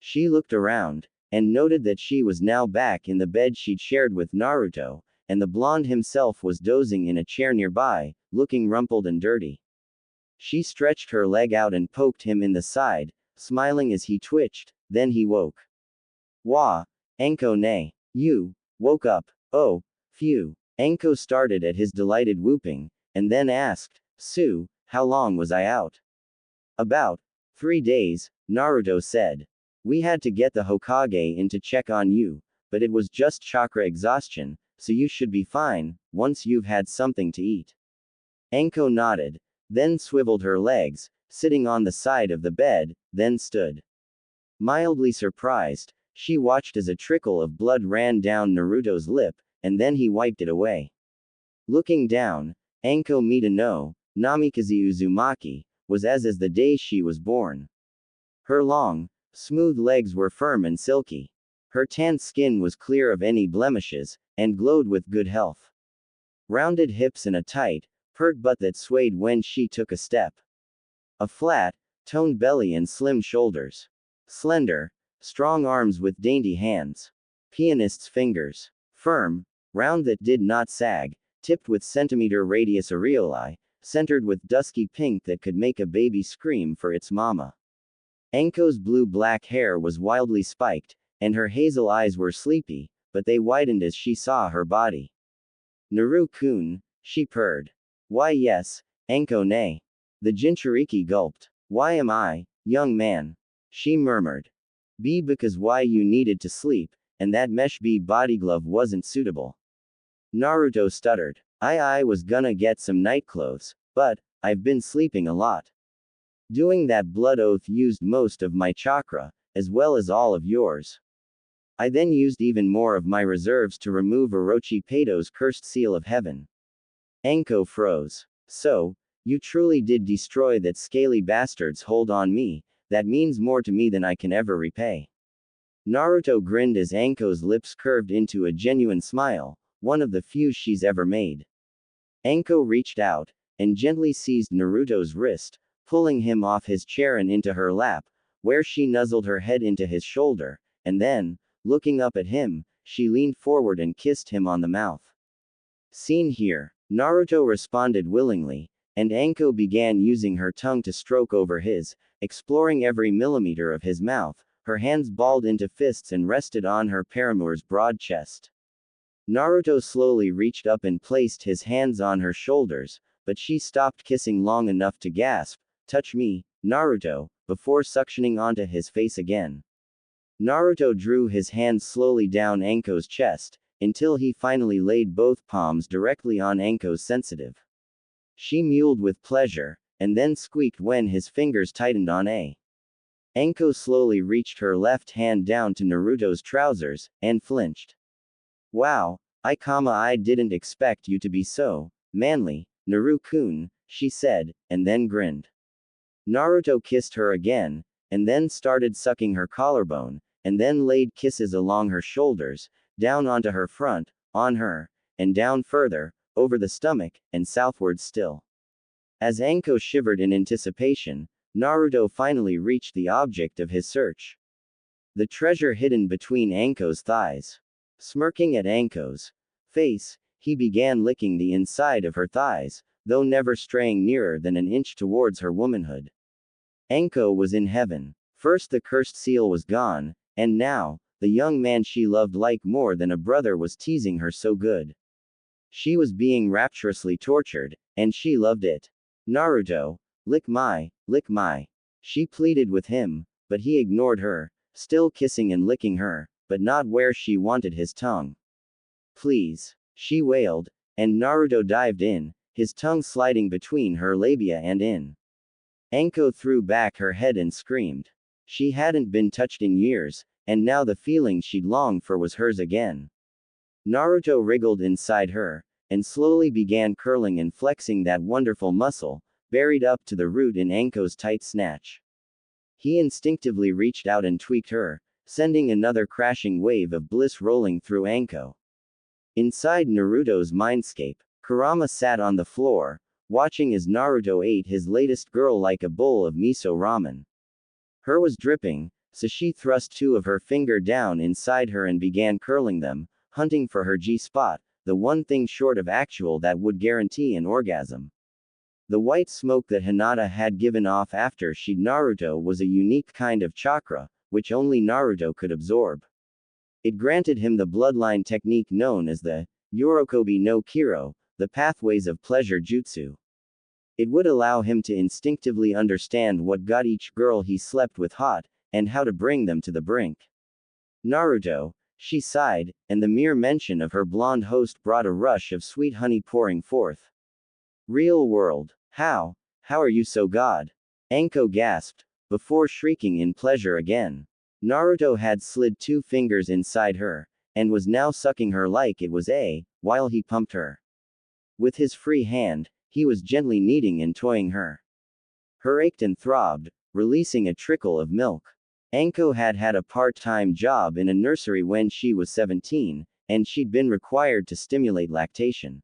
She looked around, and noted that she was now back in the bed she'd shared with Naruto, and the blonde himself was dozing in a chair nearby, looking rumpled and dirty. She stretched her leg out and poked him in the side, smiling as he twitched, then he woke. Wah! Anko nay. You woke up. Oh, phew. Anko started at his delighted whooping, and then asked, Sue, how long was I out? About 3 days, Naruto said. We had to get the Hokage in to check on you, but it was just chakra exhaustion, so you should be fine, once you've had something to eat. Anko nodded, then swiveled her legs, sitting on the side of the bed, then stood. Mildly surprised, she watched as a trickle of blood ran down Naruto's lip, and then he wiped it away. Looking down, Anko Mita no Namikaze Uzumaki was as the day she was born. Her long, smooth legs were firm and silky. Her tanned skin was clear of any blemishes, and glowed with good health. Rounded hips and a tight, pert butt that swayed when she took a step. A flat, toned belly and slim shoulders. Slender, strong arms with dainty hands. Pianist's fingers. Firm, round that did not sag, tipped with centimeter radius areolae, centered with dusky pink that could make a baby scream for its mama. Anko's blue-black hair was wildly spiked, and her hazel eyes were sleepy, but they widened as she saw her body. Naru-kun, she purred. Why yes, Anko nay. The Jinchuriki gulped. Why am I, young man? She murmured. Be because why you needed to sleep, and that mesh bee body glove wasn't suitable. Naruto stuttered. I was gonna get some night clothes, but I've been sleeping a lot. Doing that blood oath used most of my chakra, as well as all of yours. I then used even more of my reserves to remove Orochi Pato's cursed seal of heaven. Anko froze. So, you truly did destroy that scaly bastard's hold on me, that means more to me than I can ever repay. Naruto grinned as Anko's lips curved into a genuine smile, one of the few she's ever made. Anko reached out, and gently seized Naruto's wrist, pulling him off his chair and into her lap, where she nuzzled her head into his shoulder, and then, looking up at him, she leaned forward and kissed him on the mouth. Seen here. Naruto responded willingly, and Anko began using her tongue to stroke over his, exploring every millimeter of his mouth, her hands balled into fists and rested on her paramour's broad chest. Naruto slowly reached up and placed his hands on her shoulders, but she stopped kissing long enough to gasp, "Touch me, Naruto," before suctioning onto his face again. Naruto drew his hands slowly down Anko's chest, until he finally laid both palms directly on Anko's sensitive. She mewed with pleasure, and then squeaked when his fingers tightened on A. Anko slowly reached her left hand down to Naruto's trousers, and flinched. Wow, I didn't expect you to be so manly, Naru-kun, she said, and then grinned. Naruto kissed her again, and then started sucking her collarbone, and then laid kisses along her shoulders, down onto her front, on her, and down further, over the stomach, and southwards still. As Anko shivered in anticipation, Naruto finally reached the object of his search. The treasure hidden between Anko's thighs. Smirking at Anko's face, he began licking the inside of her thighs, though never straying nearer than an inch towards her womanhood. Anko was in heaven. First the cursed seal was gone, and now, the young man she loved like more than a brother was teasing her so good. She was being rapturously tortured, and she loved it. Naruto, lick my. She pleaded with him, but he ignored her, still kissing and licking her, but not where she wanted his tongue. Please, she wailed, and Naruto dived in, his tongue sliding between her labia and in. Anko threw back her head and screamed. She hadn't been touched in years, and now the feeling she'd longed for was hers again. Naruto wriggled inside her, and slowly began curling and flexing that wonderful muscle, buried up to the root in Anko's tight snatch. He instinctively reached out and tweaked her, sending another crashing wave of bliss rolling through Anko. Inside Naruto's mindscape, Kurama sat on the floor, watching as Naruto ate his latest girl like a bowl of miso ramen. Her was dripping, so she thrust two of her fingers down inside her and began curling them, hunting for her G-spot, the one thing short of actual that would guarantee an orgasm. The white smoke that Hinata had given off after she'd Naruto was a unique kind of chakra, which only Naruto could absorb. It granted him the bloodline technique known as the Yorokobi no Kiro, the pathways of pleasure jutsu. It would allow him to instinctively understand what got each girl he slept with hot, and how to bring them to the brink. Naruto, she sighed, and the mere mention of her blonde host brought a rush of sweet honey pouring forth. Real world. How are you so god? Anko gasped, before shrieking in pleasure again. Naruto had slid two fingers inside her, and was now sucking her like it was while he pumped her. With his free hand, he was gently kneading and toying her. Her ached and throbbed, releasing a trickle of milk. Anko had had a part-time job in a nursery when she was 17, and she'd been required to stimulate lactation.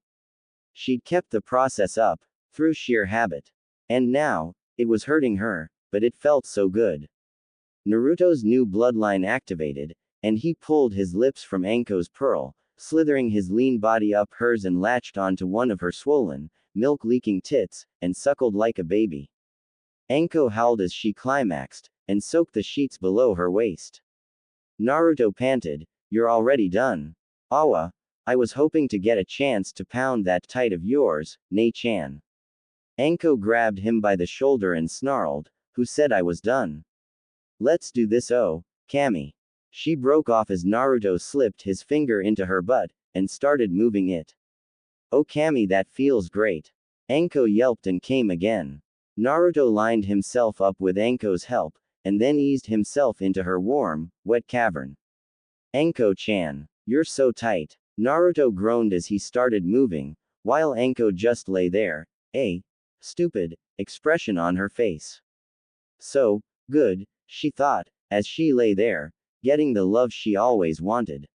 She'd kept the process up, through sheer habit. And now, it was hurting her, but it felt so good. Naruto's new bloodline activated, and he pulled his lips from Anko's pearl, slithering his lean body up hers and latched onto one of her swollen, milk-leaking tits, and suckled like a baby. Anko howled as she climaxed, and soaked the sheets below her waist. Naruto panted, "You're already done. Awa, I was hoping to get a chance to pound that tight of yours, Nei-chan." Anko grabbed him by the shoulder and snarled, "Who said I was done? Let's do this, oh, Kami." She broke off as Naruto slipped his finger into her butt, and started moving it. "Oh Kami, that feels great." Anko yelped and came again. Naruto lined himself up with Anko's help, and then eased himself into her warm, wet cavern. "Anko-chan, you're so tight." Naruto groaned as he started moving, while Anko just lay there, a stupid expression on her face. So good, she thought, as she lay there, getting the love she always wanted.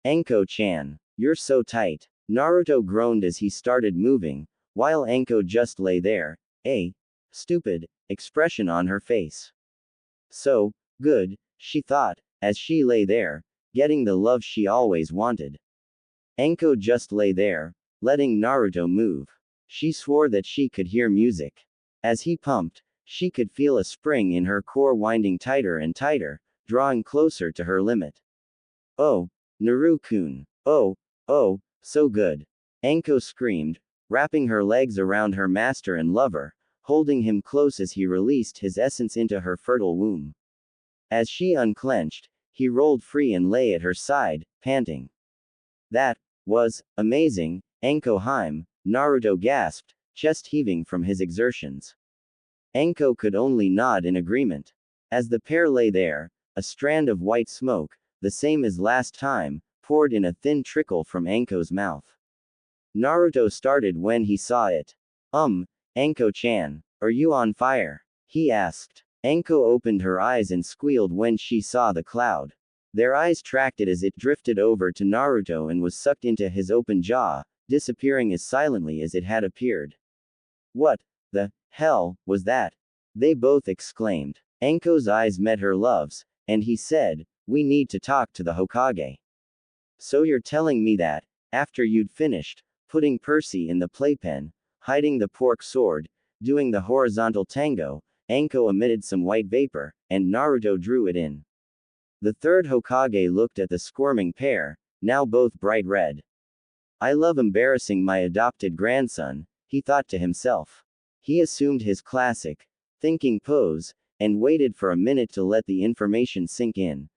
"Anko-chan, you're so tight." Naruto groaned as he started moving, while Anko just lay there, a stupid expression on her face. So good, she thought, as she lay there, getting the love she always wanted. Anko just lay there, letting Naruto move. She swore that she could hear music. As he pumped, she could feel a spring in her core winding tighter and tighter, drawing closer to her limit. "Oh, Naru-kun. Oh, so good." Anko screamed, wrapping her legs around her master and lover, holding him close as he released his essence into her fertile womb. As she unclenched, he rolled free and lay at her side, panting. "That was amazing, Anko-hime," Naruto gasped, chest heaving from his exertions. Anko could only nod in agreement. As the pair lay there, a strand of white smoke, the same as last time, poured in a thin trickle from Anko's mouth. Naruto started when he saw it. Anko-chan, are you on fire?" he asked. Anko opened her eyes and squealed when she saw the cloud. Their eyes tracked it as it drifted over to Naruto and was sucked into his open jaw, disappearing as silently as it had appeared. What the hell was that? They both exclaimed. Anko's eyes met her love's, and he said, "We need to talk to the Hokage." "So you're telling me that, after you'd finished putting Percy in the playpen, hiding the pork sword, doing the horizontal tango, Anko emitted some white vapor, and Naruto drew it in." The third Hokage looked at the squirming pair, now both bright red. "I love embarrassing my adopted grandson," he thought to himself. He assumed his classic thinking pose, and waited for a minute to let the information sink in.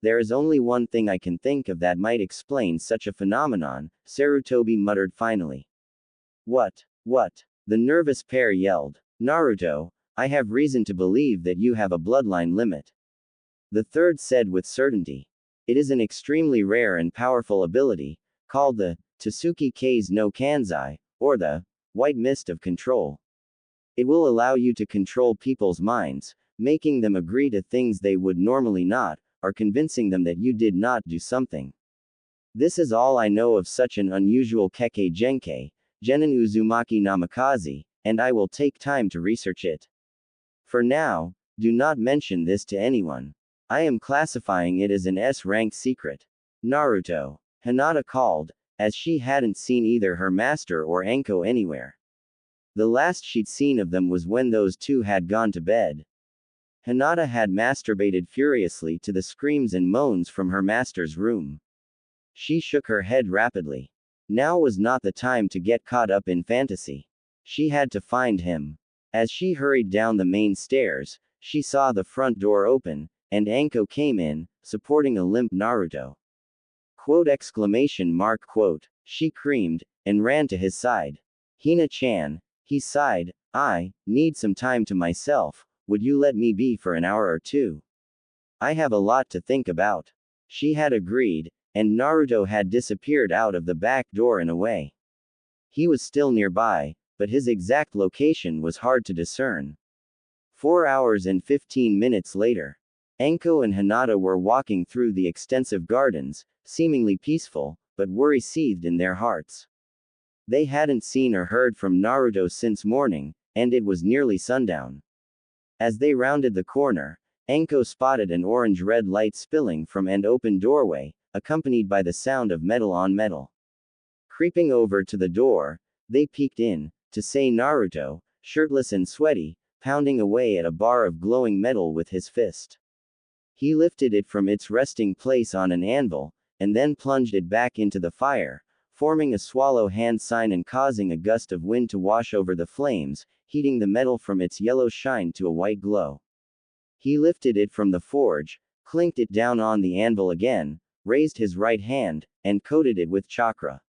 "There is only one thing I can think of that might explain such a phenomenon," Sarutobi muttered finally. What? What?" the nervous pair yelled. "Naruto, I have reason to believe that you have a bloodline limit." The third said with certainty. "It is an extremely rare and powerful ability, called the Tsuki K's no Kanzai, or the White Mist of Control. It will allow you to control people's minds, making them agree to things they would normally not, or convincing them that you did not do something. This is all I know of such an unusual Kekkei Genkei, Genin Uzumaki Namikaze, and I will take time to research it. For now, do not mention this to anyone. I am classifying it as an S-rank secret." "Naruto," Hinata called, as she hadn't seen either her master or Anko anywhere. The last she'd seen of them was when those two had gone to bed. Hinata had masturbated furiously to the screams and moans from her master's room. She shook her head rapidly. Now was not the time to get caught up in fantasy. She had to find him. As she hurried down the main stairs, she saw the front door open, and Anko came in, supporting a limp Naruto. Quote exclamation mark quote. She creamed, and ran to his side. "Hina-chan," he sighed, "I need some time to myself. Would you let me be for an hour or two? I have a lot to think about." She had agreed, and Naruto had disappeared out of the back door and away. He was still nearby, but his exact location was hard to discern. 4 hours and 15 minutes later, Anko and Hinata were walking through the extensive gardens, seemingly peaceful, but worry seethed in their hearts. They hadn't seen or heard from Naruto since morning, and it was nearly sundown. As they rounded the corner, Anko spotted an orange-red light spilling from an open doorway, accompanied by the sound of metal on metal. Creeping over to the door, they peeked in, to see Naruto, shirtless and sweaty, pounding away at a bar of glowing metal with his fist. He lifted it from its resting place on an anvil, and then plunged it back into the fire, forming a swallow hand sign and causing a gust of wind to wash over the flames, heating the metal from its yellow shine to a white glow. He lifted it from the forge, clinked it down on the anvil again, raised his right hand, and coated it with chakra.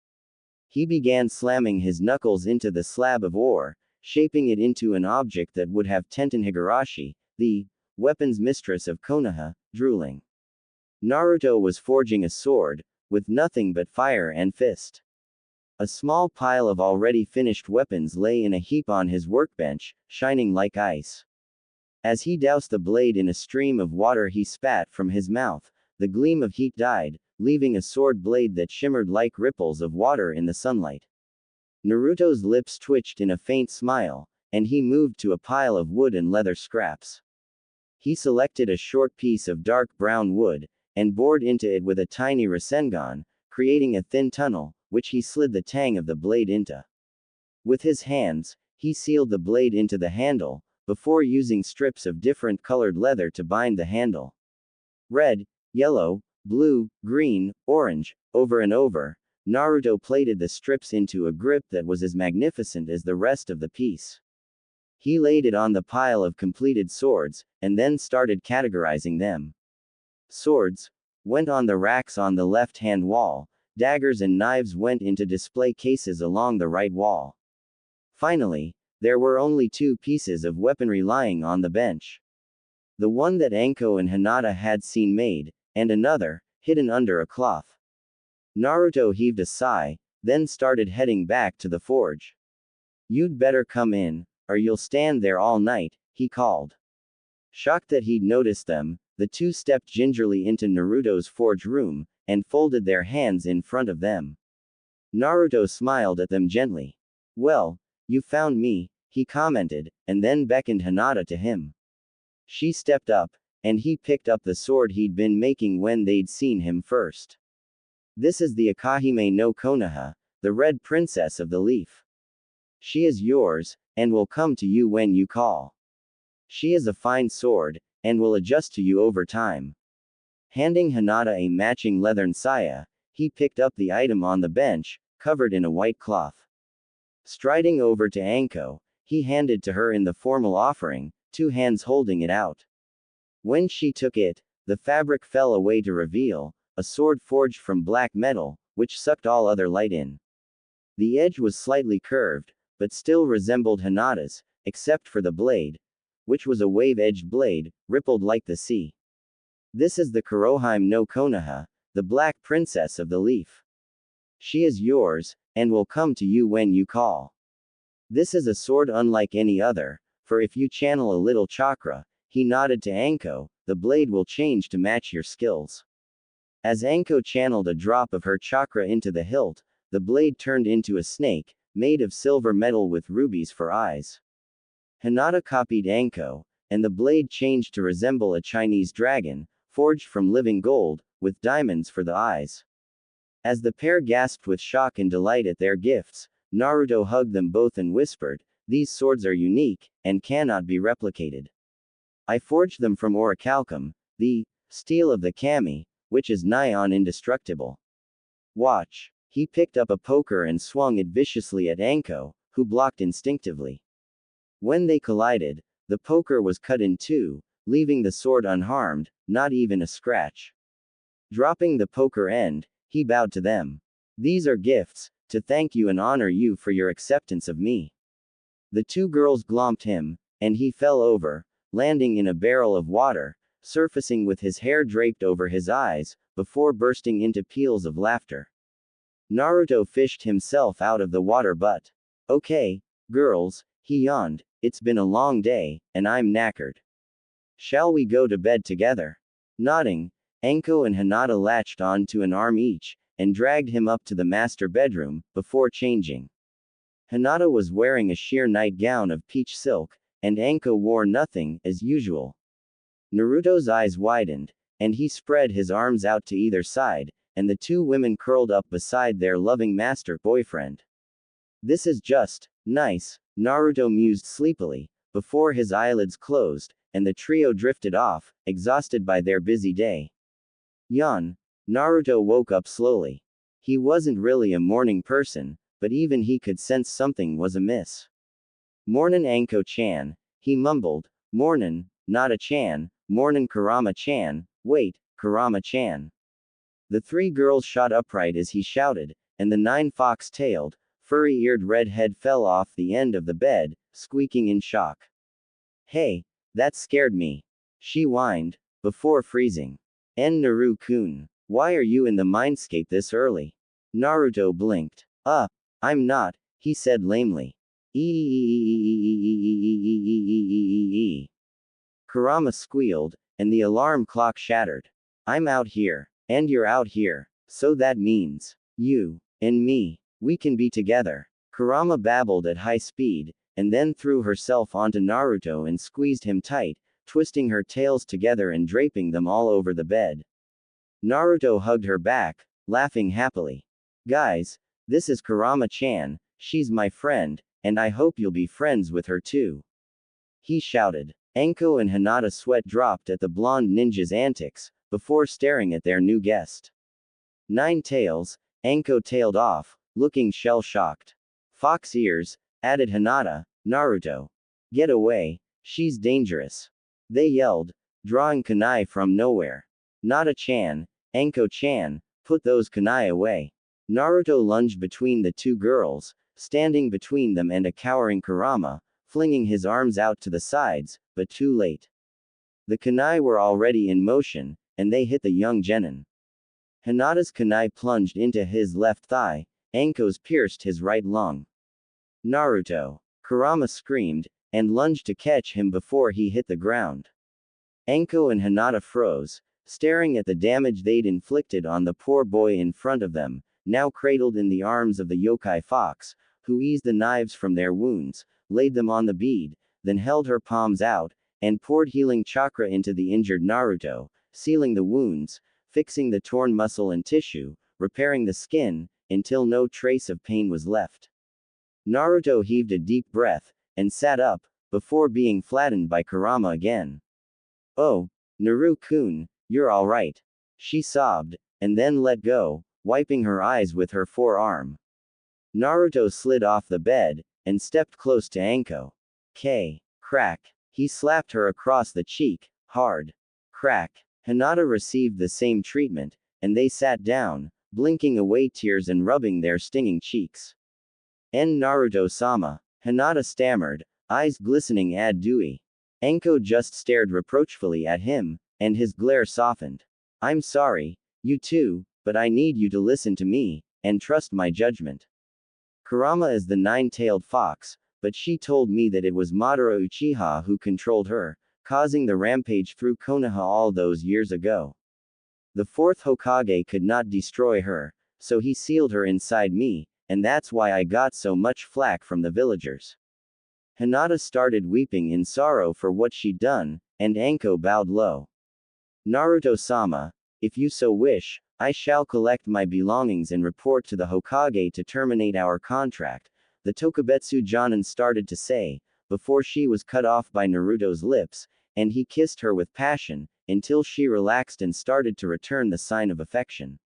He began slamming his knuckles into the slab of ore, shaping it into an object that would have Tenten Higurashi, the weapons mistress of Konoha, drooling. Naruto was forging a sword, with nothing but fire and fist. A small pile of already finished weapons lay in a heap on his workbench, shining like ice. As he doused the blade in a stream of water he spat from his mouth, the gleam of heat died, leaving a sword blade that shimmered like ripples of water in the sunlight. Naruto's lips twitched in a faint smile, and he moved to a pile of wood and leather scraps. He selected a short piece of dark brown wood, and bored into it with a tiny Rasengan, creating a thin tunnel, which he slid the tang of the blade into. With his hands, he sealed the blade into the handle, before using strips of different colored leather to bind the handle. Red, yellow, blue, green, orange, over and over, Naruto plaited the strips into a grip that was as magnificent as the rest of the piece. He laid it on the pile of completed swords, and then started categorizing them. Swords went on the racks on the left-hand wall, daggers and knives went into display cases along the right wall. Finally, there were only 2 pieces of weaponry lying on the bench. The one that Anko and Hinata had seen made, and another, hidden under a cloth. Naruto heaved a sigh, then started heading back to the forge. "You'd better come in, or you'll stand there all night," he called. Shocked that he'd noticed them, the two stepped gingerly into Naruto's forge room, and folded their hands in front of them. Naruto smiled at them gently. Well, you found me, he commented, and then beckoned Hinata to him. She stepped up, and he picked up the sword he'd been making when they'd seen him first. This is the Akahime no Konoha, the Red Princess of the Leaf. She is yours, and will come to you when you call. She is a fine sword, and will adjust to you over time. Handing Hinata a matching leathern saya, he picked up the item on the bench, covered in a white cloth. Striding over to Anko, he handed to her in the formal offering, 2 hands holding it out. When she took it, the fabric fell away to reveal a sword forged from black metal, which sucked all other light in. The edge was slightly curved, but still resembled Hinata's, except for the blade, which was a wave-edged blade, rippled like the sea. This is the Kurohime no Konoha, the Black Princess of the Leaf. She is yours, and will come to you when you call. This is a sword unlike any other, for if you channel a little chakra, he nodded to Anko, the blade will change to match your skills. As Anko channeled a drop of her chakra into the hilt, the blade turned into a snake, made of silver metal with rubies for eyes. Hinata copied Anko, and the blade changed to resemble a Chinese dragon, forged from living gold, with diamonds for the eyes. As the pair gasped with shock and delight at their gifts, Naruto hugged them both and whispered, "These swords are unique, and cannot be replicated. I forged them from orichalcum, the steel of the kami, which is nigh on indestructible. Watch." He picked up a poker and swung it viciously at Anko, who blocked instinctively. When they collided, the poker was cut in two, leaving the sword unharmed, not even a scratch. Dropping the poker end, he bowed to them. "These are gifts, to thank you and honor you for your acceptance of me." The 2 girls glomped him, and he fell over, landing in a barrel of water, surfacing with his hair draped over his eyes, before bursting into peals of laughter. Naruto fished himself out of the water but. "Okay, girls," he yawned, "it's been a long day, and I'm knackered. Shall we go to bed together?" Nodding, Anko and Hinata latched on to an arm each, and dragged him up to the master bedroom, before changing. Hinata was wearing a sheer nightgown of peach silk, and Anko wore nothing, as usual. Naruto's eyes widened, and he spread his arms out to either side, and the 2 women curled up beside their loving master-boyfriend. "This is just nice," Naruto mused sleepily, before his eyelids closed, and the trio drifted off, exhausted by their busy day. Yawn. Naruto woke up slowly. He wasn't really a morning person, but even he could sense something was amiss. "Mornin' Anko-chan," he mumbled. "Mornin', not a chan, mornin' Kurama-chan, wait, Kurama-chan." The 3 girls shot upright as he shouted, and the 9 fox-tailed, furry-eared red head fell off the end of the bed, squeaking in shock. "Hey, that scared me," she whined, before freezing. Naru-kun, why are you in the Mindscape this early?" Naruto blinked. I'm not," he said lamely. Kurama squealed, and the alarm clock shattered. "I'm out here. And you're out here. So that means, you and me, we can be together." Kurama babbled at high speed, and then threw herself onto Naruto and squeezed him tight, twisting her tails together and draping them all over the bed. Naruto hugged her back, laughing happily. "Guys, this is Kurama-chan, she's my friend, and I hope you'll be friends with her too," he shouted. Anko and Hinata sweat dropped at the blonde ninja's antics, before staring at their new guest. 9 tails, Anko tailed off, looking shell-shocked. "Fox ears," added Hinata. "Naruto. Get away, she's dangerous," they yelled, drawing kunai from nowhere. "Nata-chan, Anko-chan, put those kunai away." Naruto lunged between the 2 girls, standing between them and a cowering Kurama, flinging his arms out to the sides, but too late. The kunai were already in motion, and they hit the young genin. Hinata's kunai plunged into his left thigh, Anko's pierced his right lung. "Naruto!" Kurama screamed, and lunged to catch him before he hit the ground. Anko and Hinata froze, staring at the damage they'd inflicted on the poor boy in front of them, now cradled in the arms of the yokai fox, who eased the knives from their wounds, laid them on the bead, then held her palms out, and poured healing chakra into the injured Naruto, sealing the wounds, fixing the torn muscle and tissue, repairing the skin, until no trace of pain was left. Naruto heaved a deep breath, and sat up, before being flattened by Kurama again. "Oh, Naru-kun, you're alright," she sobbed, and then let go, wiping her eyes with her forearm. Naruto slid off the bed, and stepped close to Anko. Crack. He slapped her across the cheek, hard. Crack. Hinata received the same treatment, and they sat down, blinking away tears and rubbing their stinging cheeks. Naruto-sama, Hinata stammered, eyes glistening dewy. Anko just stared reproachfully at him, and his glare softened. "I'm sorry, you too, but I need you to listen to me, and trust my judgment. Kurama is the nine-tailed fox, but she told me that it was Madara Uchiha who controlled her, causing the rampage through Konoha all those years ago. The fourth Hokage could not destroy her, so he sealed her inside me, and that's why I got so much flack from the villagers." Hinata started weeping in sorrow for what she'd done, and Anko bowed low. "Naruto-sama, if you so wish, I shall collect my belongings and report to the Hokage to terminate our contract," the Tokubetsu Jonin started to say, before she was cut off by Naruto's lips, and he kissed her with passion, until she relaxed and started to return the sign of affection.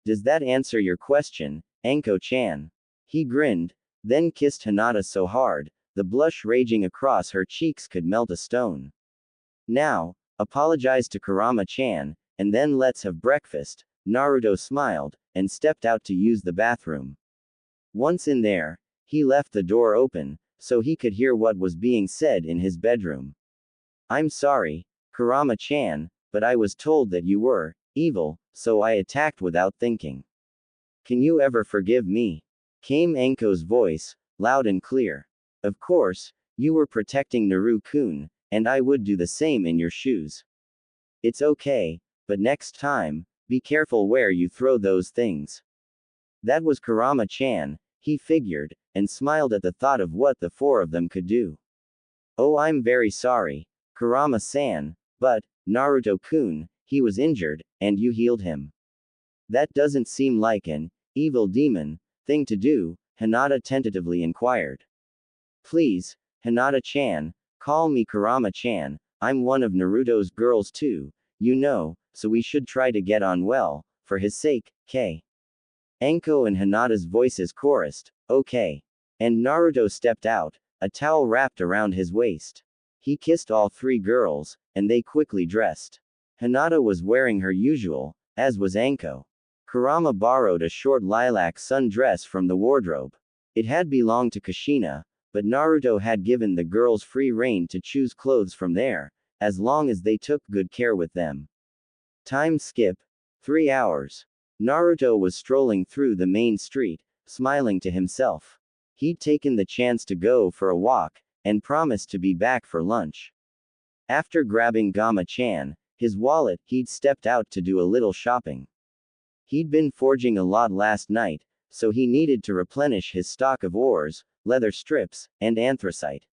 "Does that answer your question, Anko-chan?" He grinned, then kissed Hinata so hard, the blush raging across her cheeks could melt a stone. "Now, apologize to Kurama-chan, and then let's have breakfast." Naruto smiled, and stepped out to use the bathroom. Once in there, he left the door open, so he could hear what was being said in his bedroom. "I'm sorry, Kurama-chan, but I was told that you were evil, so I attacked without thinking. Can you ever forgive me?" came Anko's voice, loud and clear. "Of course, you were protecting Naru-kun, and I would do the same in your shoes. It's okay, but next time, be careful where you throw those things." That was Kurama-chan, he figured, and smiled at the thought of what the four of them could do. "Oh, I'm very sorry, Kurama-san, but, Naruto-kun, he was injured, and you healed him. That doesn't seem like an evil demon thing to do," Hinata tentatively inquired. "Please, Hinata-chan, call me Kurama-chan, I'm one of Naruto's girls too, you know, so we should try to get on well, for his sake, K." Anko and Hinata's voices chorused, "Okay." And Naruto stepped out, a towel wrapped around his waist. He kissed all three girls, and they quickly dressed. Hinata was wearing her usual, as was Anko. Kurama borrowed a short lilac sundress from the wardrobe. It had belonged to Kushina, but Naruto had given the girls free rein to choose clothes from there, as long as they took good care with them. Time skip. 3 hours. Naruto was strolling through the main street, smiling to himself. He'd taken the chance to go for a walk, and promised to be back for lunch. After grabbing Gama-chan, his wallet, he'd stepped out to do a little shopping. He'd been forging a lot last night, so he needed to replenish his stock of ores, leather strips, and anthracite.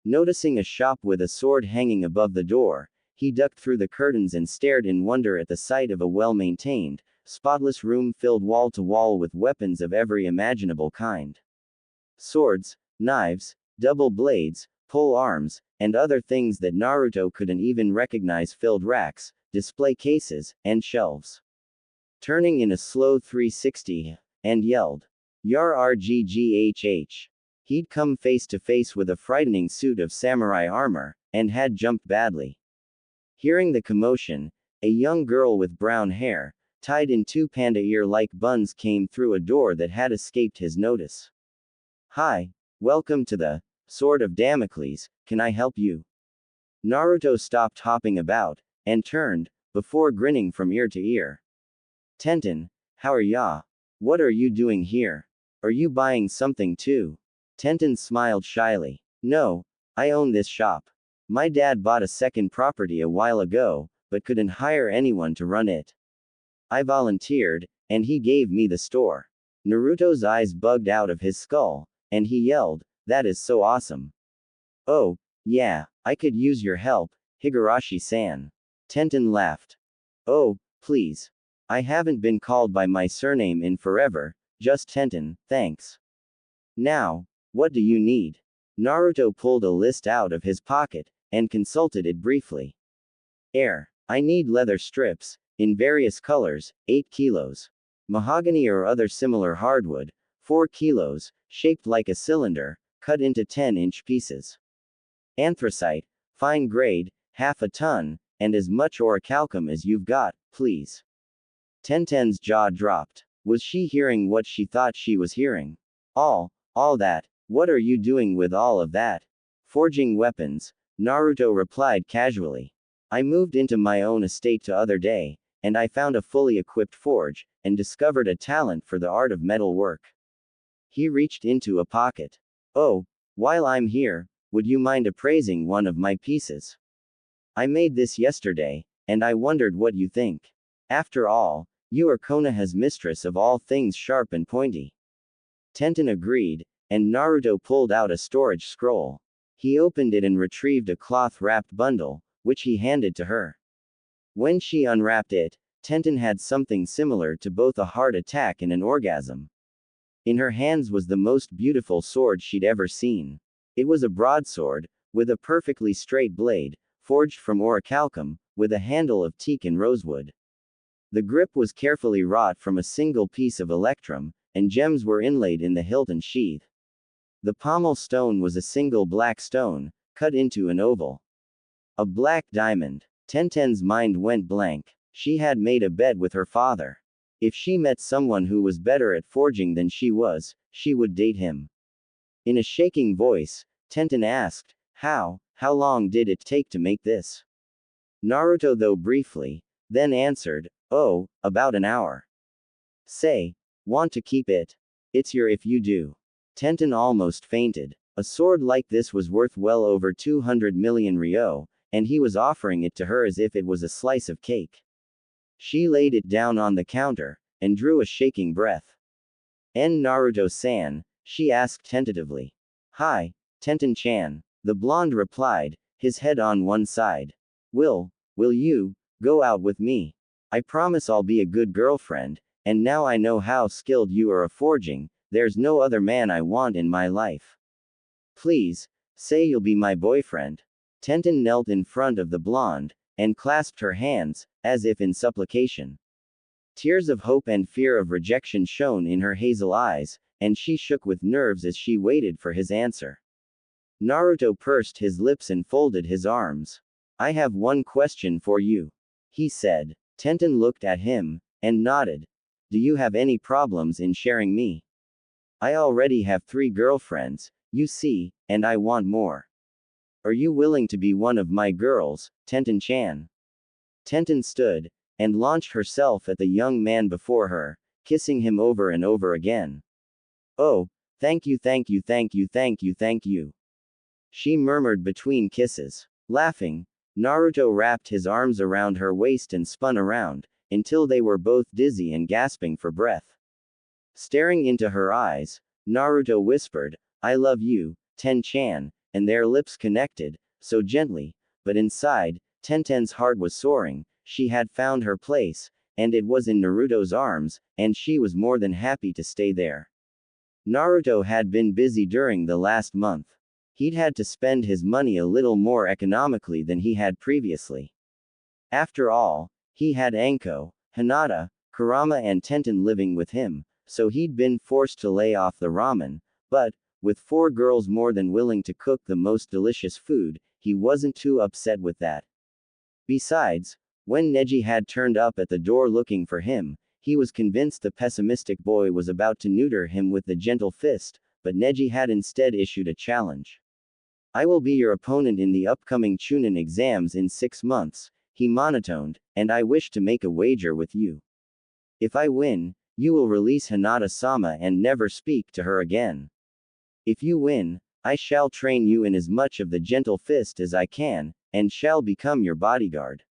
Noticing a shop with a sword hanging above the door, he ducked through the curtains and stared in wonder at the sight of a well-maintained, spotless room filled wall to wall with weapons of every imaginable kind. Swords, knives, double blades, pole arms, and other things that Naruto couldn't even recognize filled racks, display cases, and shelves. Turning in a slow 360, and yelled, "Yar RGGHH. He'd come face to face with a frightening suit of samurai armor, and had jumped badly. Hearing the commotion, a young girl with brown hair, tied in 2 panda ear-like buns came through a door that had escaped his notice. "Hi, welcome to the Sword of Damocles, can I help you?" Naruto stopped hopping about, and turned, before grinning from ear to ear. "Tenten, how are ya? What are you doing here? Are you buying something too?" Tenten smiled shyly. "No, I own this shop. My dad bought a second property a while ago, but couldn't hire anyone to run it. I volunteered, and he gave me the store. Naruto's eyes bugged out of his skull, and he yelled, "That is so awesome." "Oh, yeah, I could use your help, Higurashi-san." Tenten laughed. "Oh, please. I haven't been called by my surname in forever, just Tenten, thanks." "Now, what do you need?" Naruto pulled a list out of his pocket, and consulted it briefly. I need leather strips, in various colors, 8 kilos. Mahogany or other similar hardwood, 4 kilos, shaped like a cylinder, cut into 10-inch pieces. Anthracite, fine grade, half a ton, and as much orichalcum as you've got, please. Tenten's jaw dropped. Was she hearing what she thought she was hearing? All that. What are you doing with all of that? Forging weapons, Naruto replied casually. I moved into my own estate the other day, and I found a fully equipped forge, and discovered a talent for the art of metal work. He reached into a pocket. Oh, while I'm here, would you mind appraising one of my pieces? I made this yesterday, and I wondered what you think. After all, you are Konoha's mistress of all things sharp and pointy. Tenten agreed, and Naruto pulled out a storage scroll. He opened it and retrieved a cloth-wrapped bundle, which he handed to her. When she unwrapped it, Tenten had something similar to both a heart attack and an orgasm. In her hands was the most beautiful sword she'd ever seen. It was a broadsword, with a perfectly straight blade, forged from orichalcum, with a handle of teak and rosewood. The grip was carefully wrought from a single piece of electrum, and gems were inlaid in the hilt and sheath. The pommel stone was a single black stone, cut into an oval. A black diamond. Tenten's mind went blank. She had made a bet with her father. If she met someone who was better at forging than she was, she would date him. In a shaking voice, Tenten asked, How long did it take to make this? Naruto though briefly, then answered, "Oh, about an hour." Say, want to keep it? It's your if you do. Tenten almost fainted. A sword like this was worth well over 200 million ryo, and he was offering it to her as if it was a slice of cake. She laid it down on the counter, and drew a shaking breath. Naruto-san, she asked tentatively. Hi, Tenten-chan, the blonde replied, his head on one side. Will you, go out with me? I promise I'll be a good girlfriend, and now I know how skilled you are at forging, there's no other man I want in my life. Please, say you'll be my boyfriend. Tenten knelt in front of the blonde, and clasped her hands, as if in supplication. Tears of hope and fear of rejection shone in her hazel eyes, and she shook with nerves as she waited for his answer. Naruto pursed his lips and folded his arms. I have one question for you, he said. Tenten looked at him, and nodded. Do you have any problems in sharing me? I already have 3 girlfriends, you see, and I want more. Are you willing to be one of my girls, Tenten-chan? Tenten stood, and launched herself at the young man before her, kissing him over and over again. Oh, thank you, thank you, thank you, thank you, thank you. She murmured between kisses. Laughing, Naruto wrapped his arms around her waist and spun around, until they were both dizzy and gasping for breath. Staring into her eyes, Naruto whispered, I love you, Ten-chan, and their lips connected, so gently, but inside, Tenten's heart was soaring. She had found her place, and it was in Naruto's arms, and she was more than happy to stay there. Naruto had been busy during the last month. He'd had to spend his money a little more economically than he had previously. After all, he had Anko, Hinata, Kurama and Tenten living with him, so he'd been forced to lay off the ramen, but, with 4 girls more than willing to cook the most delicious food, he wasn't too upset with that. Besides, when Neji had turned up at the door looking for him, he was convinced the pessimistic boy was about to neuter him with the gentle fist, but Neji had instead issued a challenge. I will be your opponent in the upcoming Chunin exams in 6 months, he monotoned, and I wish to make a wager with you. If I win, you will release Hinata-sama and never speak to her again. If you win, I shall train you in as much of the gentle fist as I can, and shall become your bodyguard.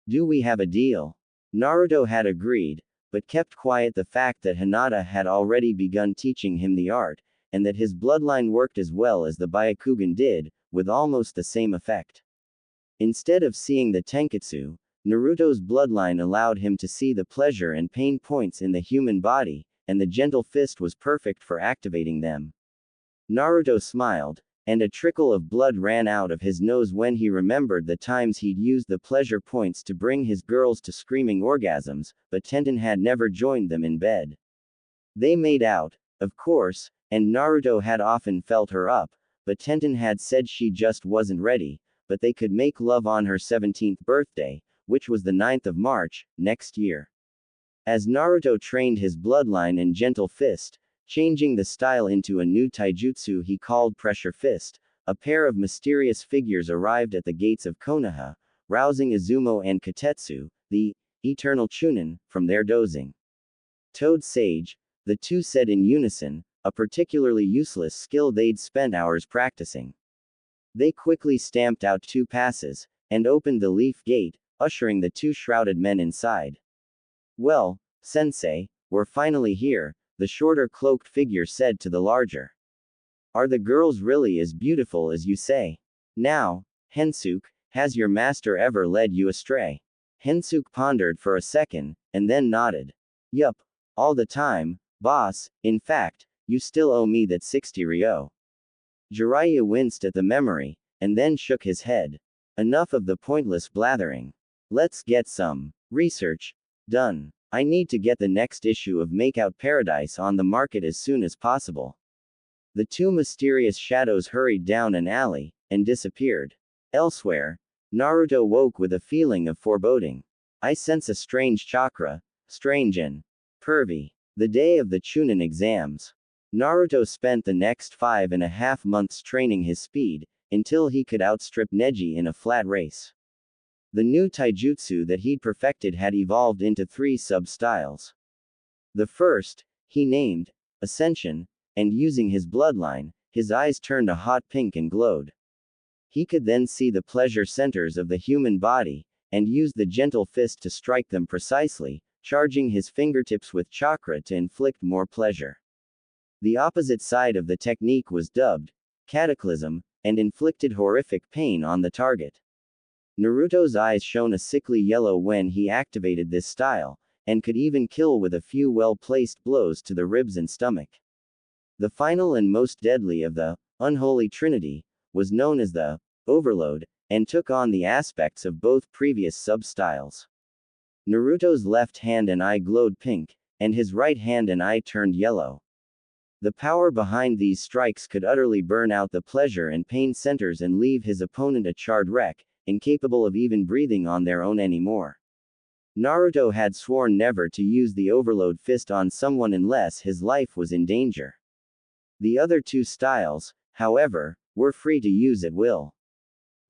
Do we have a deal? Naruto had agreed, but kept quiet the fact that Hinata had already begun teaching him the art, and that his bloodline worked as well as the Byakugan did, with almost the same effect. Instead of seeing the Tenketsu, Naruto's bloodline allowed him to see the pleasure and pain points in the human body, and the gentle fist was perfect for activating them. Naruto smiled, and a trickle of blood ran out of his nose when he remembered the times he'd used the pleasure points to bring his girls to screaming orgasms, but Tenten had never joined them in bed. They made out, of course, and Naruto had often felt her up, but Tenten had said she just wasn't ready, but they could make love on her 17th birthday, which was the 9th of March, next year. As Naruto trained his bloodline and gentle fist, changing the style into a new taijutsu he called Pressure Fist, a pair of mysterious figures arrived at the gates of Konoha, rousing Izumo and Katetsu, the eternal Chunin, from their dozing. Toad Sage, the two said in unison, a particularly useless skill they'd spent hours practicing. They quickly stamped out 2 passes, and opened the leaf gate, ushering the 2 shrouded men inside. Well, sensei, we're finally here, the shorter cloaked figure said to the larger. Are the girls really as beautiful as you say? Now, Hensuke, has your master ever led you astray? Hensuke pondered for a second, and then nodded. Yup, all the time, boss, in fact, you still owe me that 60 ryo. Jiraiya winced at the memory, and then shook his head. Enough of the pointless blathering. Let's get some research done. I need to get the next issue of Makeout Paradise on the market as soon as possible. The 2 mysterious shadows hurried down an alley, and disappeared. Elsewhere, Naruto woke with a feeling of foreboding. I sense a strange chakra, strange and pervy. The day of the Chunin exams. Naruto spent the next 5.5 months training his speed, until he could outstrip Neji in a flat race. The new taijutsu that he'd perfected had evolved into 3 sub-styles. The first, he named Ascension, and using his bloodline, his eyes turned a hot pink and glowed. He could then see the pleasure centers of the human body, and used the gentle fist to strike them precisely, charging his fingertips with chakra to inflict more pleasure. The opposite side of the technique was dubbed Cataclysm, and inflicted horrific pain on the target. Naruto's eyes shone a sickly yellow when he activated this style, and could even kill with a few well-placed blows to the ribs and stomach. The final and most deadly of the unholy trinity was known as the Overload, and took on the aspects of both previous sub-styles. Naruto's left hand and eye glowed pink, and his right hand and eye turned yellow. The power behind these strikes could utterly burn out the pleasure and pain centers and leave his opponent a charred wreck, incapable of even breathing on their own anymore. Naruto had sworn never to use the Overload Fist on someone unless his life was in danger. The other 2 styles, however, were free to use at will.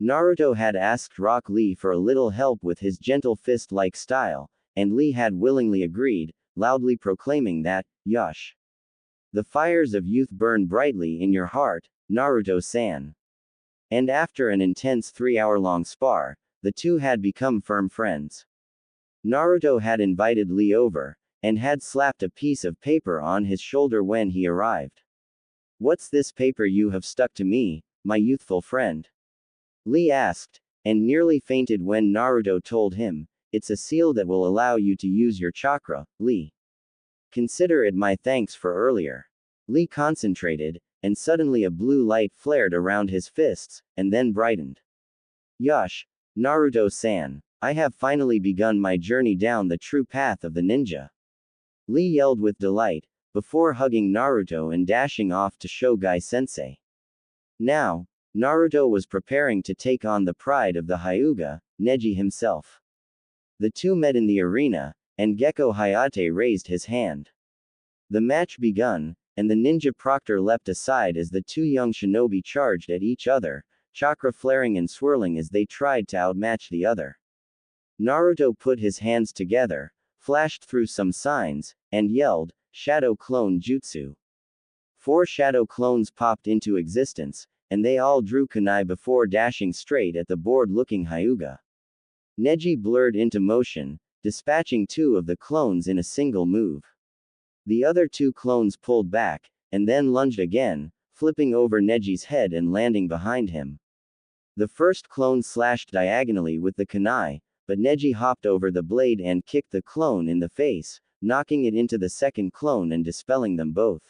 Naruto had asked Rock Lee for a little help with his gentle fist-like style, and Lee had willingly agreed, loudly proclaiming that, Yosh. The fires of youth burn brightly in your heart, Naruto-san. And after an intense 3-hour-long spar, the 2 had become firm friends. Naruto had invited Lee over, and had slapped a piece of paper on his shoulder when he arrived. What's this paper you have stuck to me, my youthful friend? Lee asked, and nearly fainted when Naruto told him, it's a seal that will allow you to use your chakra, Lee. Consider it my thanks for earlier. Lee concentrated, and suddenly a blue light flared around his fists, and then brightened. Yosh, Naruto-san, I have finally begun my journey down the true path of the ninja. Lee yelled with delight, before hugging Naruto and dashing off to Shogai-sensei. Now, Naruto was preparing to take on the pride of the Hyuga, Neji himself. The 2 met in the arena, and Gekko Hayate raised his hand. The match begun, and the ninja proctor leapt aside as the 2 young shinobi charged at each other, chakra flaring and swirling as they tried to outmatch the other. Naruto put his hands together, flashed through some signs, and yelled, Shadow Clone Jutsu. 4 shadow clones popped into existence, and they all drew kunai before dashing straight at the bored-looking Hyuga. Neji blurred into motion, dispatching 2 of the clones in a single move. The other 2 clones pulled back, and then lunged again, flipping over Neji's head and landing behind him. The first clone slashed diagonally with the kunai, but Neji hopped over the blade and kicked the clone in the face, knocking it into the second clone and dispelling them both.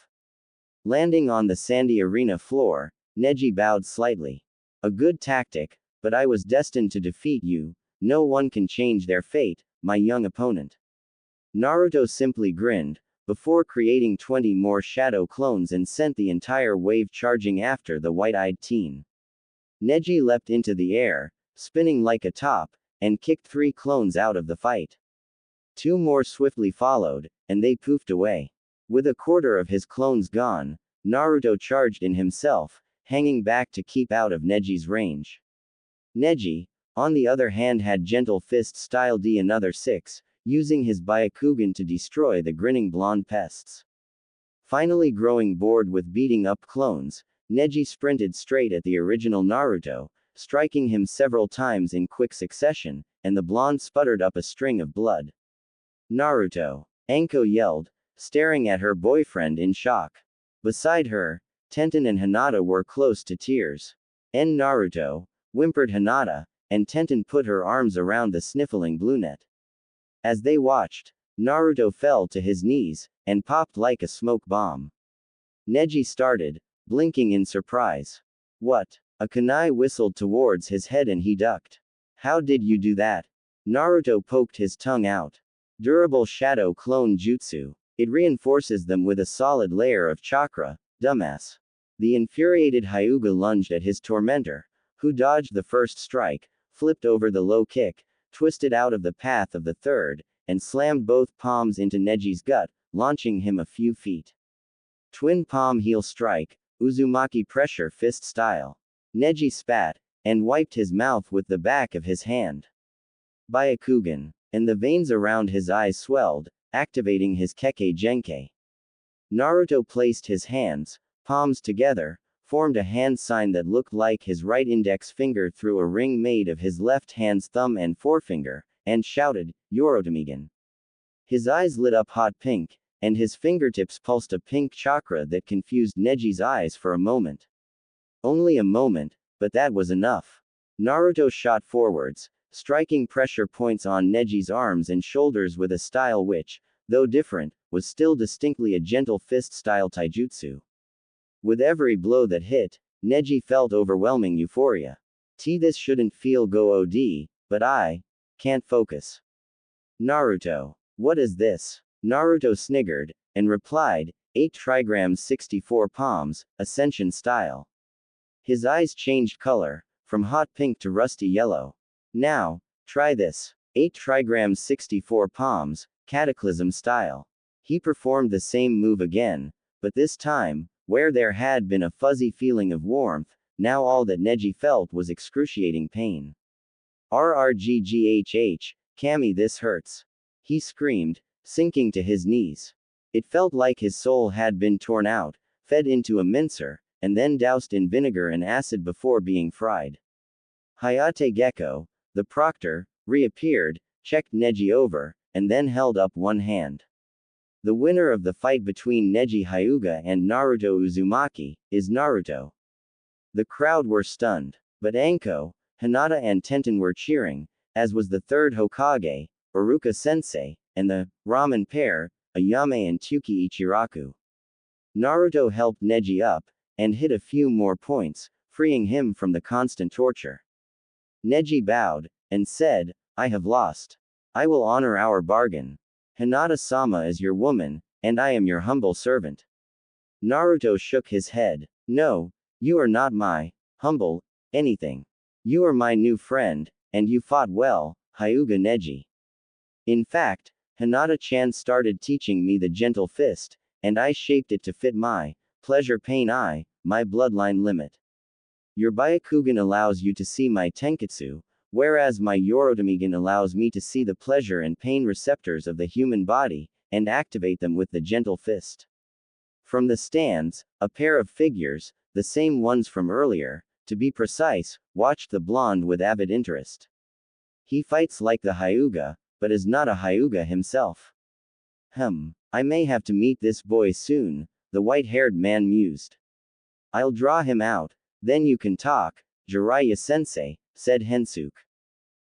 Landing on the sandy arena floor, Neji bowed slightly. A good tactic, but I was destined to defeat you. No one can change their fate, my young opponent. Naruto simply grinned, before creating 20 more shadow clones and sent the entire wave charging after the white-eyed teen. Neji leapt into the air, spinning like a top, and kicked 3 clones out of the fight. 2 more swiftly followed, and they poofed away. With a quarter of his clones gone, Naruto charged in himself, hanging back to keep out of Neji's range. Neji, on the other hand, had gentle fist style D another 6, using his Byakugan to destroy the grinning blonde pests. Finally growing bored with beating up clones, Neji sprinted straight at the original Naruto, striking him several times in quick succession, and the blonde sputtered up a string of blood. Naruto! Anko yelled, staring at her boyfriend in shock. Beside her, Tenten and Hinata were close to tears. Naruto! Whimpered Hinata, and Tenten put her arms around the sniffling brunette. As they watched, Naruto fell to his knees, and popped like a smoke bomb. Neji started, blinking in surprise. What? A kunai whistled towards his head and he ducked. How did you do that? Naruto poked his tongue out. Durable shadow clone jutsu. It reinforces them with a solid layer of chakra, dumbass. The infuriated Hyuga lunged at his tormentor, who dodged the first strike, flipped over the low kick, twisted out of the path of the third, and slammed both palms into Neji's gut, launching him a few feet. Twin palm heel strike, Uzumaki pressure fist style. Neji spat, and wiped his mouth with the back of his hand. Byakugan, and the veins around his eyes swelled, activating his Kekkei Genkai. Naruto placed his hands, palms together, formed a hand sign that looked like his right index finger through a ring made of his left hand's thumb and forefinger, and shouted, Yorotamigan. His eyes lit up hot pink, and his fingertips pulsed a pink chakra that confused Neji's eyes for a moment. Only a moment, but that was enough. Naruto shot forwards, striking pressure points on Neji's arms and shoulders with a style which, though different, was still distinctly a gentle fist-style taijutsu. With every blow that hit, Neji felt overwhelming euphoria. This shouldn't feel go OD, but I can't focus. Naruto. What is this? Naruto sniggered, and replied, 8 trigrams 64 palms, ascension style. His eyes changed color, from hot pink to rusty yellow. Now, try this. 8 trigrams 64 palms, cataclysm style. He performed the same move again, but this time, where there had been a fuzzy feeling of warmth, now all that Neji felt was excruciating pain. RRGGHH, Kami, this hurts. He screamed, sinking to his knees. It felt like his soul had been torn out, fed into a mincer, and then doused in vinegar and acid before being fried. Hayate Gecko, the proctor, reappeared, checked Neji over, and then held up one hand. The winner of the fight between Neji Hyuga and Naruto Uzumaki is Naruto. The crowd were stunned, but Anko, Hinata and Tenten were cheering, as was the third Hokage, Iruka-sensei, and the ramen pair, Ayame and Tsuki Ichiraku. Naruto helped Neji up, and hit a few more points, freeing him from the constant torture. Neji bowed, and said, I have lost. I will honor our bargain. Hinata-sama is your woman, and I am your humble servant. Naruto shook his head. No, you are not my humble anything. You are my new friend, and you fought well, Hyuga Neji. In fact, Hinata-chan started teaching me the gentle fist, and I shaped it to fit my my bloodline limit. Your Byakugan allows you to see my Tenketsu, whereas my Yorotamigan allows me to see the pleasure and pain receptors of the human body, and activate them with the gentle fist. From the stands, a pair of figures, the same ones from earlier, to be precise, watched the blonde with avid interest. He fights like the Hyuga, but is not a Hyuga himself. I may have to meet this boy soon, the white-haired man mused. I'll draw him out, then you can talk, Jiraiya-sensei, said Hensuke.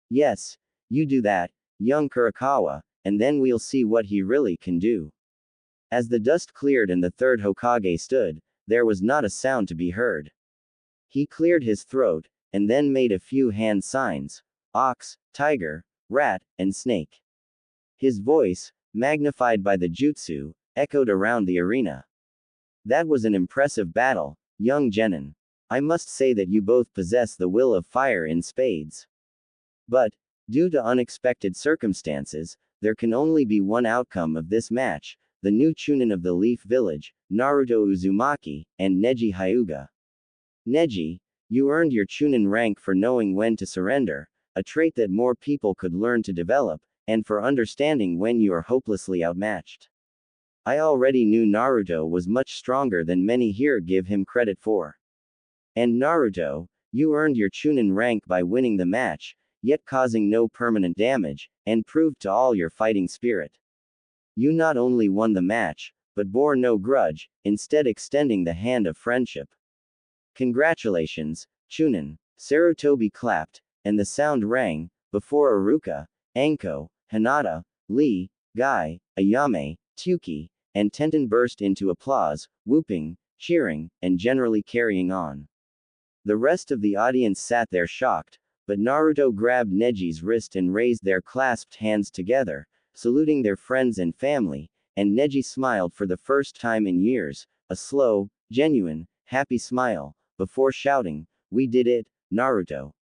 Yes, you do that, young Kurakawa, and then we'll see what he really can do. As the dust cleared and the third Hokage stood, there was not a sound to be heard. He cleared his throat, and then made a few hand signs: ox, tiger, rat, and snake. His voice, magnified by the jutsu, echoed around the arena. That was an impressive battle, young genin. I must say that you both possess the will of fire in spades. But, due to unexpected circumstances, there can only be one outcome of this match: the new Chunin of the Leaf Village, Naruto Uzumaki, and Neji Hyuga. Neji, you earned your Chunin rank for knowing when to surrender, a trait that more people could learn to develop, and for understanding when you are hopelessly outmatched. I already knew Naruto was much stronger than many here give him credit for. And Naruto, you earned your Chunin rank by winning the match, yet causing no permanent damage, and proved to all your fighting spirit. You not only won the match, but bore no grudge, instead extending the hand of friendship. Congratulations, Chunin. Sarutobi clapped, and the sound rang, before Iruka, Anko, Hinata, Lee, Guy, Ayame, Tsuki, and Tenten burst into applause, whooping, cheering, and generally carrying on. The rest of the audience sat there shocked, but Naruto grabbed Neji's wrist and raised their clasped hands together, saluting their friends and family, and Neji smiled for the first time in years, a slow, genuine, happy smile, before shouting, "We did it, Naruto.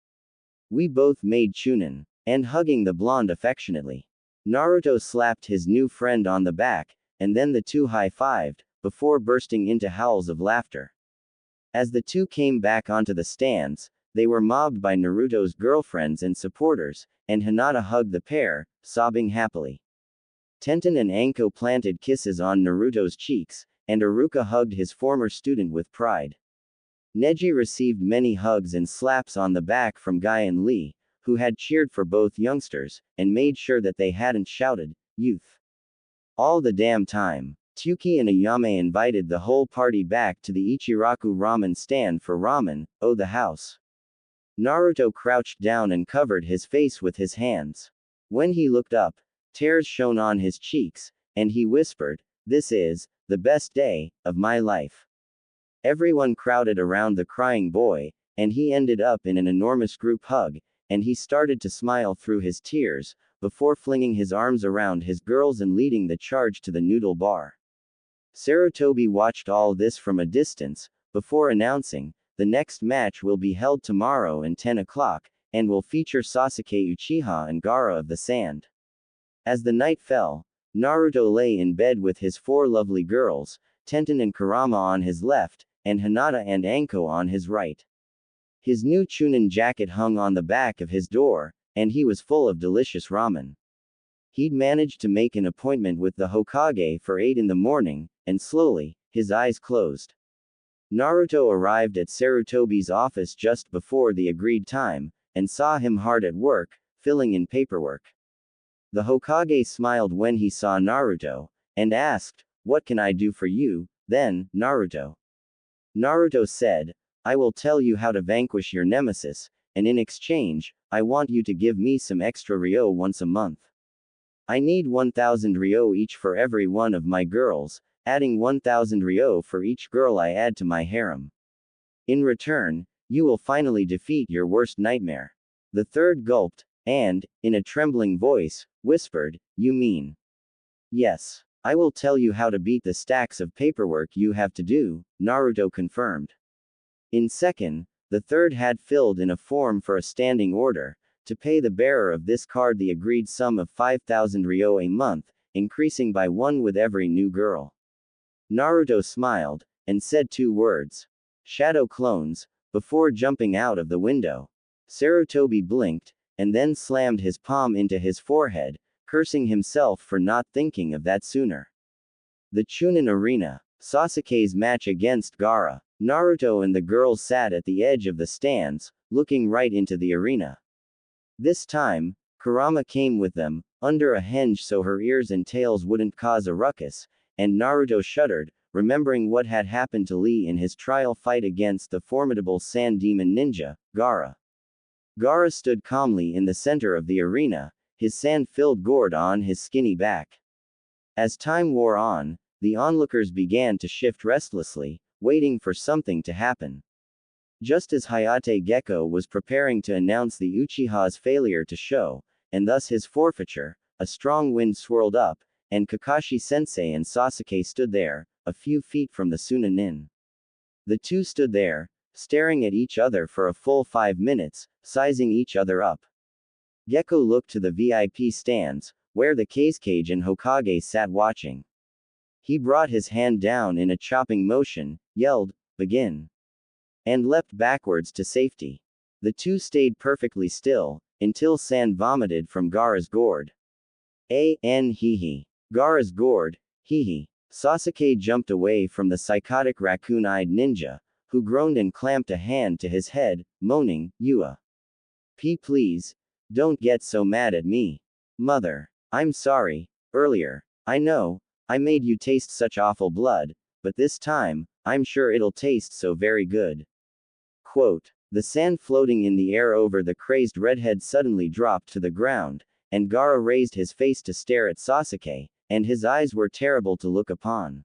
We both made Chunin," and hugging the blonde affectionately. Naruto slapped his new friend on the back, and then the two high-fived, before bursting into howls of laughter. As the two came back onto the stands, they were mobbed by Naruto's girlfriends and supporters, and Hinata hugged the pair, sobbing happily. Tenten and Anko planted kisses on Naruto's cheeks, and Iruka hugged his former student with pride. Neji received many hugs and slaps on the back from Guy and Lee, who had cheered for both youngsters, and made sure that they hadn't shouted, "Youth!" all the damn time. Tsuki and Ayame invited the whole party back to the Ichiraku ramen stand for ramen, the house. Naruto crouched down and covered his face with his hands. When he looked up, tears shone on his cheeks, and he whispered, "This is the best day of my life." Everyone crowded around the crying boy, and he ended up in an enormous group hug, and he started to smile through his tears, before flinging his arms around his girls and leading the charge to the noodle bar. Sarutobi watched all this from a distance, before announcing, "The next match will be held tomorrow at 10 o'clock, and will feature Sasuke Uchiha and Gaara of the Sand." As the night fell, Naruto lay in bed with his four lovely girls, Tenten and Kurama on his left, and Hinata and Anko on his right. His new Chunin jacket hung on the back of his door, and he was full of delicious ramen. He'd managed to make an appointment with the Hokage for 8 in the morning, and slowly, his eyes closed. Naruto arrived at Sarutobi's office just before the agreed time, and saw him hard at work, filling in paperwork. The Hokage smiled when he saw Naruto, and asked, "What can I do for you, then, Naruto?" Naruto said, "I will tell you how to vanquish your nemesis, and in exchange, I want you to give me some extra ryo once a month. I need 1,000 ryo each for every one of my girls, adding 1,000 ryo for each girl I add to my harem. In return, you will finally defeat your worst nightmare." The third gulped, and, in a trembling voice, whispered, "You mean?" "Yes. I will tell you how to beat the stacks of paperwork you have to do," Naruto confirmed. In second, the third had filled in a form for a standing order, to pay the bearer of this card the agreed sum of 5,000 ryo a month, increasing by 1 with every new girl. Naruto smiled, and said 2 words. "Shadow clones," before jumping out of the window. Sarutobi blinked, and then slammed his palm into his forehead, cursing himself for not thinking of that sooner. The Chunin Arena. Sasuke's match against Gaara. Naruto and the girls sat at the edge of the stands, looking right into the arena. This time, Kurama came with them, under a henge so her ears and tails wouldn't cause a ruckus, and Naruto shuddered, remembering what had happened to Lee in his trial fight against the formidable sand demon ninja, Gaara. Gaara stood calmly in the center of the arena, his sand-filled gourd on his skinny back. As time wore on, the onlookers began to shift restlessly, waiting for something to happen. Just as Hayate Gecko was preparing to announce the Uchiha's failure to show, and thus his forfeiture, a strong wind swirled up, and Kakashi-sensei and Sasuke stood there, a few feet from the Chunin. The two stood there, staring at each other for a full 5 minutes, sizing each other up. Gecko looked to the VIP stands, where the Kazekage and Hokage sat watching. He brought his hand down in a chopping motion, yelled, "Begin!" and leapt backwards to safety. The two stayed perfectly still, until sand vomited from Gaara's gourd. Hee. Gaara's gourd, hee. Sasuke jumped away from the psychotic raccoon-eyed ninja, who groaned and clamped a hand to his head, moaning, "Yua. Please. Don't get so mad at me. Mother. I'm sorry, earlier. I know, I made you taste such awful blood, but this time, I'm sure it'll taste so very good." Quote. The sand floating in the air over the crazed redhead suddenly dropped to the ground, and Gaara raised his face to stare at Sasuke, and his eyes were terrible to look upon.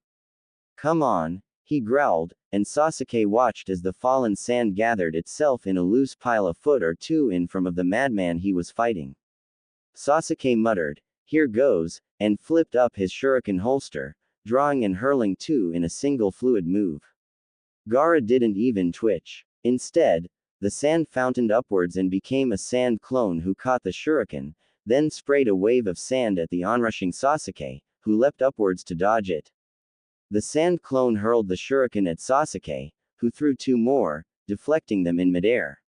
"Come on," he growled, and Sasuke watched as the fallen sand gathered itself in a loose pile a foot or two in front of the madman he was fighting. Sasuke muttered, "Here goes," and flipped up his shuriken holster, drawing and hurling two in a single fluid move. Gaara didn't even twitch. Instead, the sand fountained upwards and became a sand clone who caught the shuriken, then sprayed a wave of sand at the onrushing Sasuke, who leapt upwards to dodge it. The sand clone hurled the shuriken at Sasuke, who threw two more, deflecting them in midair.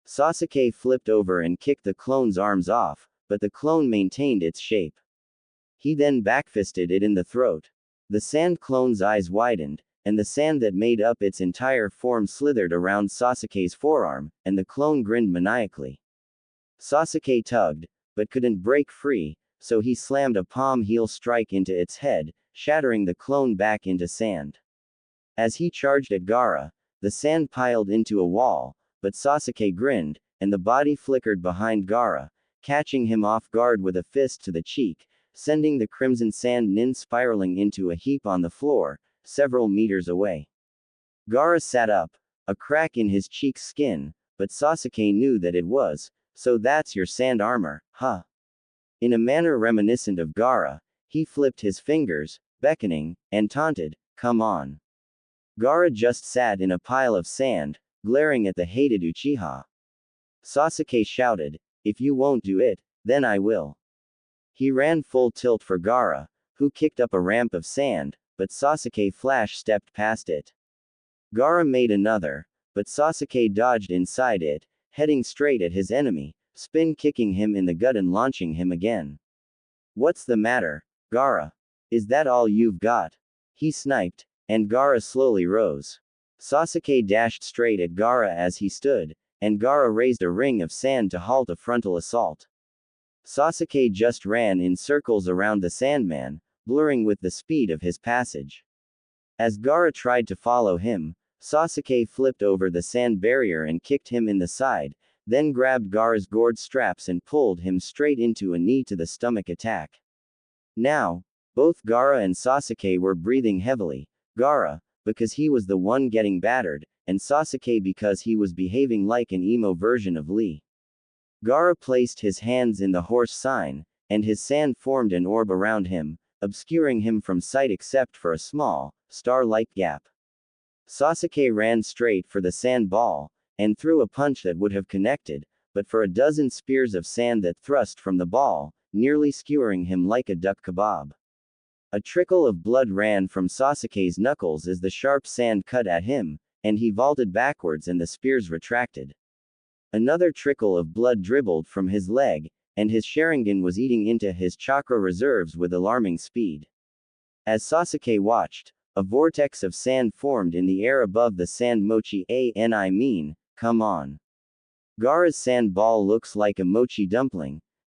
Sasuke flipped over and kicked the clone's arms off, but the clone maintained its shape. He then backfisted it in the throat. The sand clone's eyes widened, and the sand that made up its entire form slithered around Sasuke's forearm, and the clone grinned maniacally. Sasuke tugged, but couldn't break free, so he slammed a palm heel strike into its head, shattering the clone back into sand. As he charged at Gaara, the sand piled into a wall, but Sasuke grinned, and the body flickered behind Gaara, catching him off guard with a fist to the cheek, sending the crimson sand nin spiraling into a heap on the floor, several meters away. Gaara sat up, a crack in his cheek's skin, but Sasuke knew that it was, "So that's your sand armor, huh?" In a manner reminiscent of Gaara, he flipped his fingers, beckoning, and taunted, "Come on." Gaara just sat in a pile of sand, glaring at the hated Uchiha. Sasuke shouted, "If you won't do it, then I will." He ran full tilt for Gaara, who kicked up a ramp of sand, but Sasuke flash-stepped past it. Gaara made another, but Sasuke dodged inside it, heading straight at his enemy, spin-kicking him in the gut and launching him again. "What's the matter, Gaara? Is that all you've got?" he sniped, and Gaara slowly rose. Sasuke dashed straight at Gaara as he stood, and Gaara raised a ring of sand to halt a frontal assault. Sasuke just ran in circles around the Sandman, blurring with the speed of his passage. As Gaara tried to follow him, Sasuke flipped over the sand barrier and kicked him in the side, then grabbed Gaara's gourd straps and pulled him straight into a knee-to-the-stomach attack. Now, both Gaara and Sasuke were breathing heavily, Gaara, because he was the one getting battered, and Sasuke because he was behaving like an emo version of Lee. Gaara placed his hands in the horse sign, and his sand formed an orb around him, obscuring him from sight except for a small, star-like gap. Sasuke ran straight for the sand ball, and threw a punch that would have connected, but for a dozen spears of sand that thrust from the ball, nearly skewering him like a duck kebab. A trickle of blood ran from Sasuke's knuckles as the sharp sand cut at him, and he vaulted backwards and the spears retracted. Another trickle of blood dribbled from his leg, and his Sharingan was eating into his chakra reserves with alarming speed. As Sasuke watched, a vortex of sand formed in the air above the sand mochi. Come on. Gaara's sand ball looks like a mochi dumpling,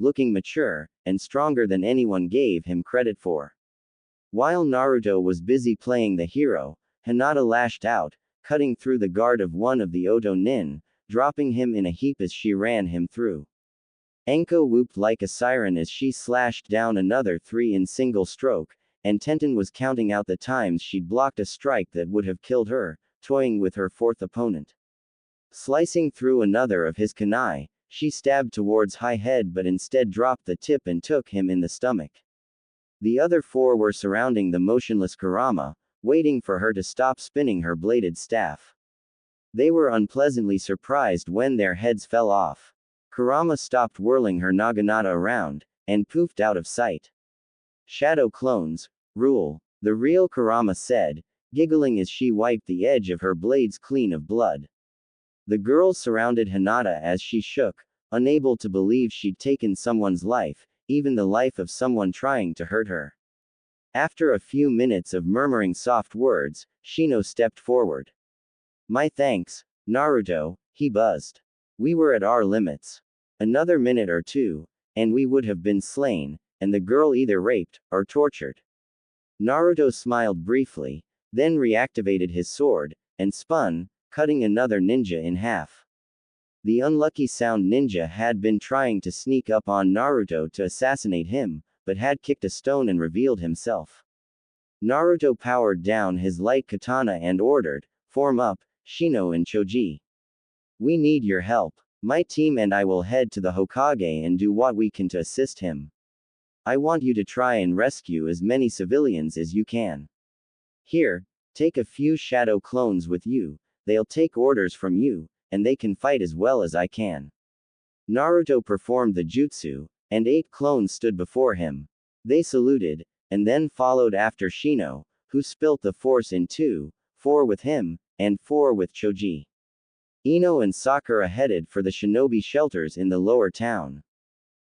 looking mature, and stronger than anyone gave him credit for. While Naruto was busy playing the hero, Hinata lashed out, cutting through the guard of one of the Oto Nin, dropping him in a heap as she ran him through. Anko whooped like a siren as she slashed down another 3 in single stroke, and Tenten was counting out the times she'd blocked a strike that would have killed her, toying with her 4th opponent. Slicing through another of his kunai, she stabbed towards high head but instead dropped the tip and took him in the stomach. The other 4 were surrounding the motionless Kurama, waiting for her to stop spinning her bladed staff. They were unpleasantly surprised when their heads fell off. Kurama stopped whirling her naginata around, and poofed out of sight. Shadow clones, rule, the real Kurama said, giggling as she wiped the edge of her blades clean of blood. The girls surrounded Hinata as she shook, unable to believe she'd taken someone's life, even the life of someone trying to hurt her. After a few minutes of murmuring soft words, Shino stepped forward. "My thanks, Naruto," he buzzed. "We were at our limits. Another minute or two, and we would have been slain, and the girl either raped, or tortured." Naruto smiled briefly, then reactivated his sword, and spun, cutting another ninja in half. The unlucky sound ninja had been trying to sneak up on Naruto to assassinate him, but had kicked a stone and revealed himself. Naruto powered down his light katana and ordered, "Form up, Shino and Choji. We need your help. My team and I will head to the Hokage and do what we can to assist him. I want you to try and rescue as many civilians as you can. Here, take a few shadow clones with you, they'll take orders from you, and they can fight as well as I can." Naruto performed the jutsu, and 8 clones stood before him. They saluted, and then followed after Shino, who spilt the force in 2, 4 with him, and 4 with Choji. Ino and Sakura headed for the shinobi shelters in the lower town.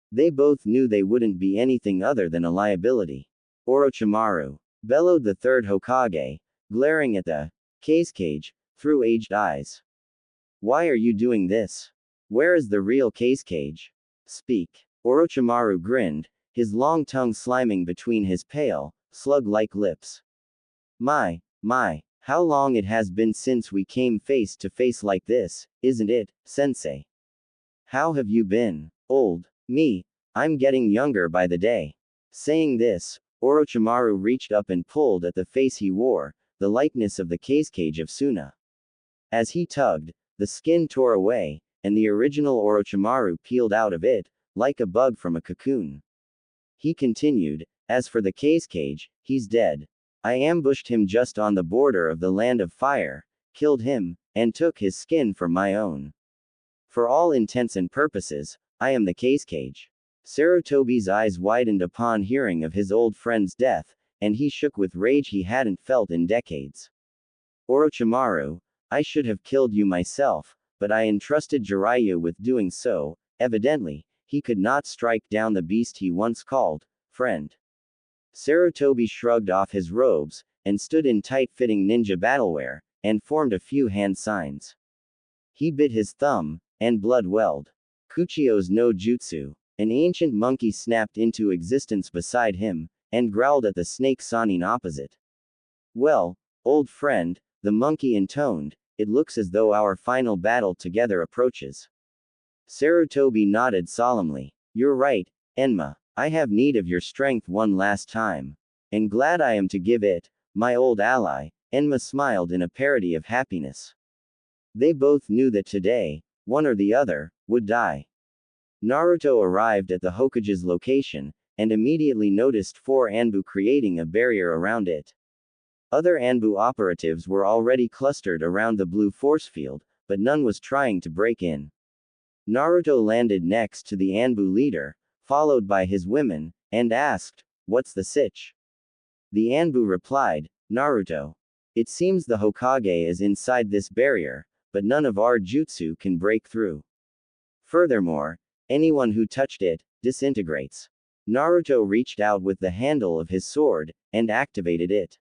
They both knew they wouldn't be anything other than a liability. Orochimaru bellowed the 3rd Hokage, glaring at the cage through aged eyes. "Why are you doing this? Where is the real cage? Speak." Orochimaru grinned, his long tongue sliming between his pale, slug-like lips. My, how long it has been since we came face to face like this, isn't it, sensei? How have you been? Old. Me, I'm getting younger by the day." Saying this, Orochimaru reached up and pulled at the face he wore, the likeness of the cage of Suna. As he tugged, the skin tore away, and the original Orochimaru peeled out of it, like a bug from a cocoon. He continued, "As for the cage, he's dead. I ambushed him just on the border of the land of fire, killed him, and took his skin for my own. For all intents and purposes, I am the cage." Sarutobi's eyes widened upon hearing of his old friend's death, and he shook with rage he hadn't felt in decades. "Orochimaru, I should have killed you myself, but I entrusted Jiraiya with doing so. Evidently, he could not strike down the beast he once called friend." Sarutobi shrugged off his robes, and stood in tight-fitting ninja battlewear, and formed a few hand signs. He bit his thumb, and blood welled. Kuchio's no jutsu. An ancient monkey snapped into existence beside him, and growled at the snake Sanin opposite. "Well, old friend," the monkey intoned, "it looks as though our final battle together approaches." Sarutobi nodded solemnly. "You're right, Enma. I have need of your strength one last time. And glad I am to give it, my old ally." Enma smiled in a parody of happiness. They both knew that today, one or the other, would die. Naruto arrived at the Hokage's location, and immediately noticed 4 Anbu creating a barrier around it. Other Anbu operatives were already clustered around the blue force field, but none was trying to break in. Naruto landed next to the Anbu leader, followed by his women, and asked, "What's the sitch?" The Anbu replied, "Naruto. It seems the Hokage is inside this barrier, but none of our jutsu can break through. Furthermore, anyone who touched it, disintegrates." Naruto reached out with the handle of his sword, and activated it.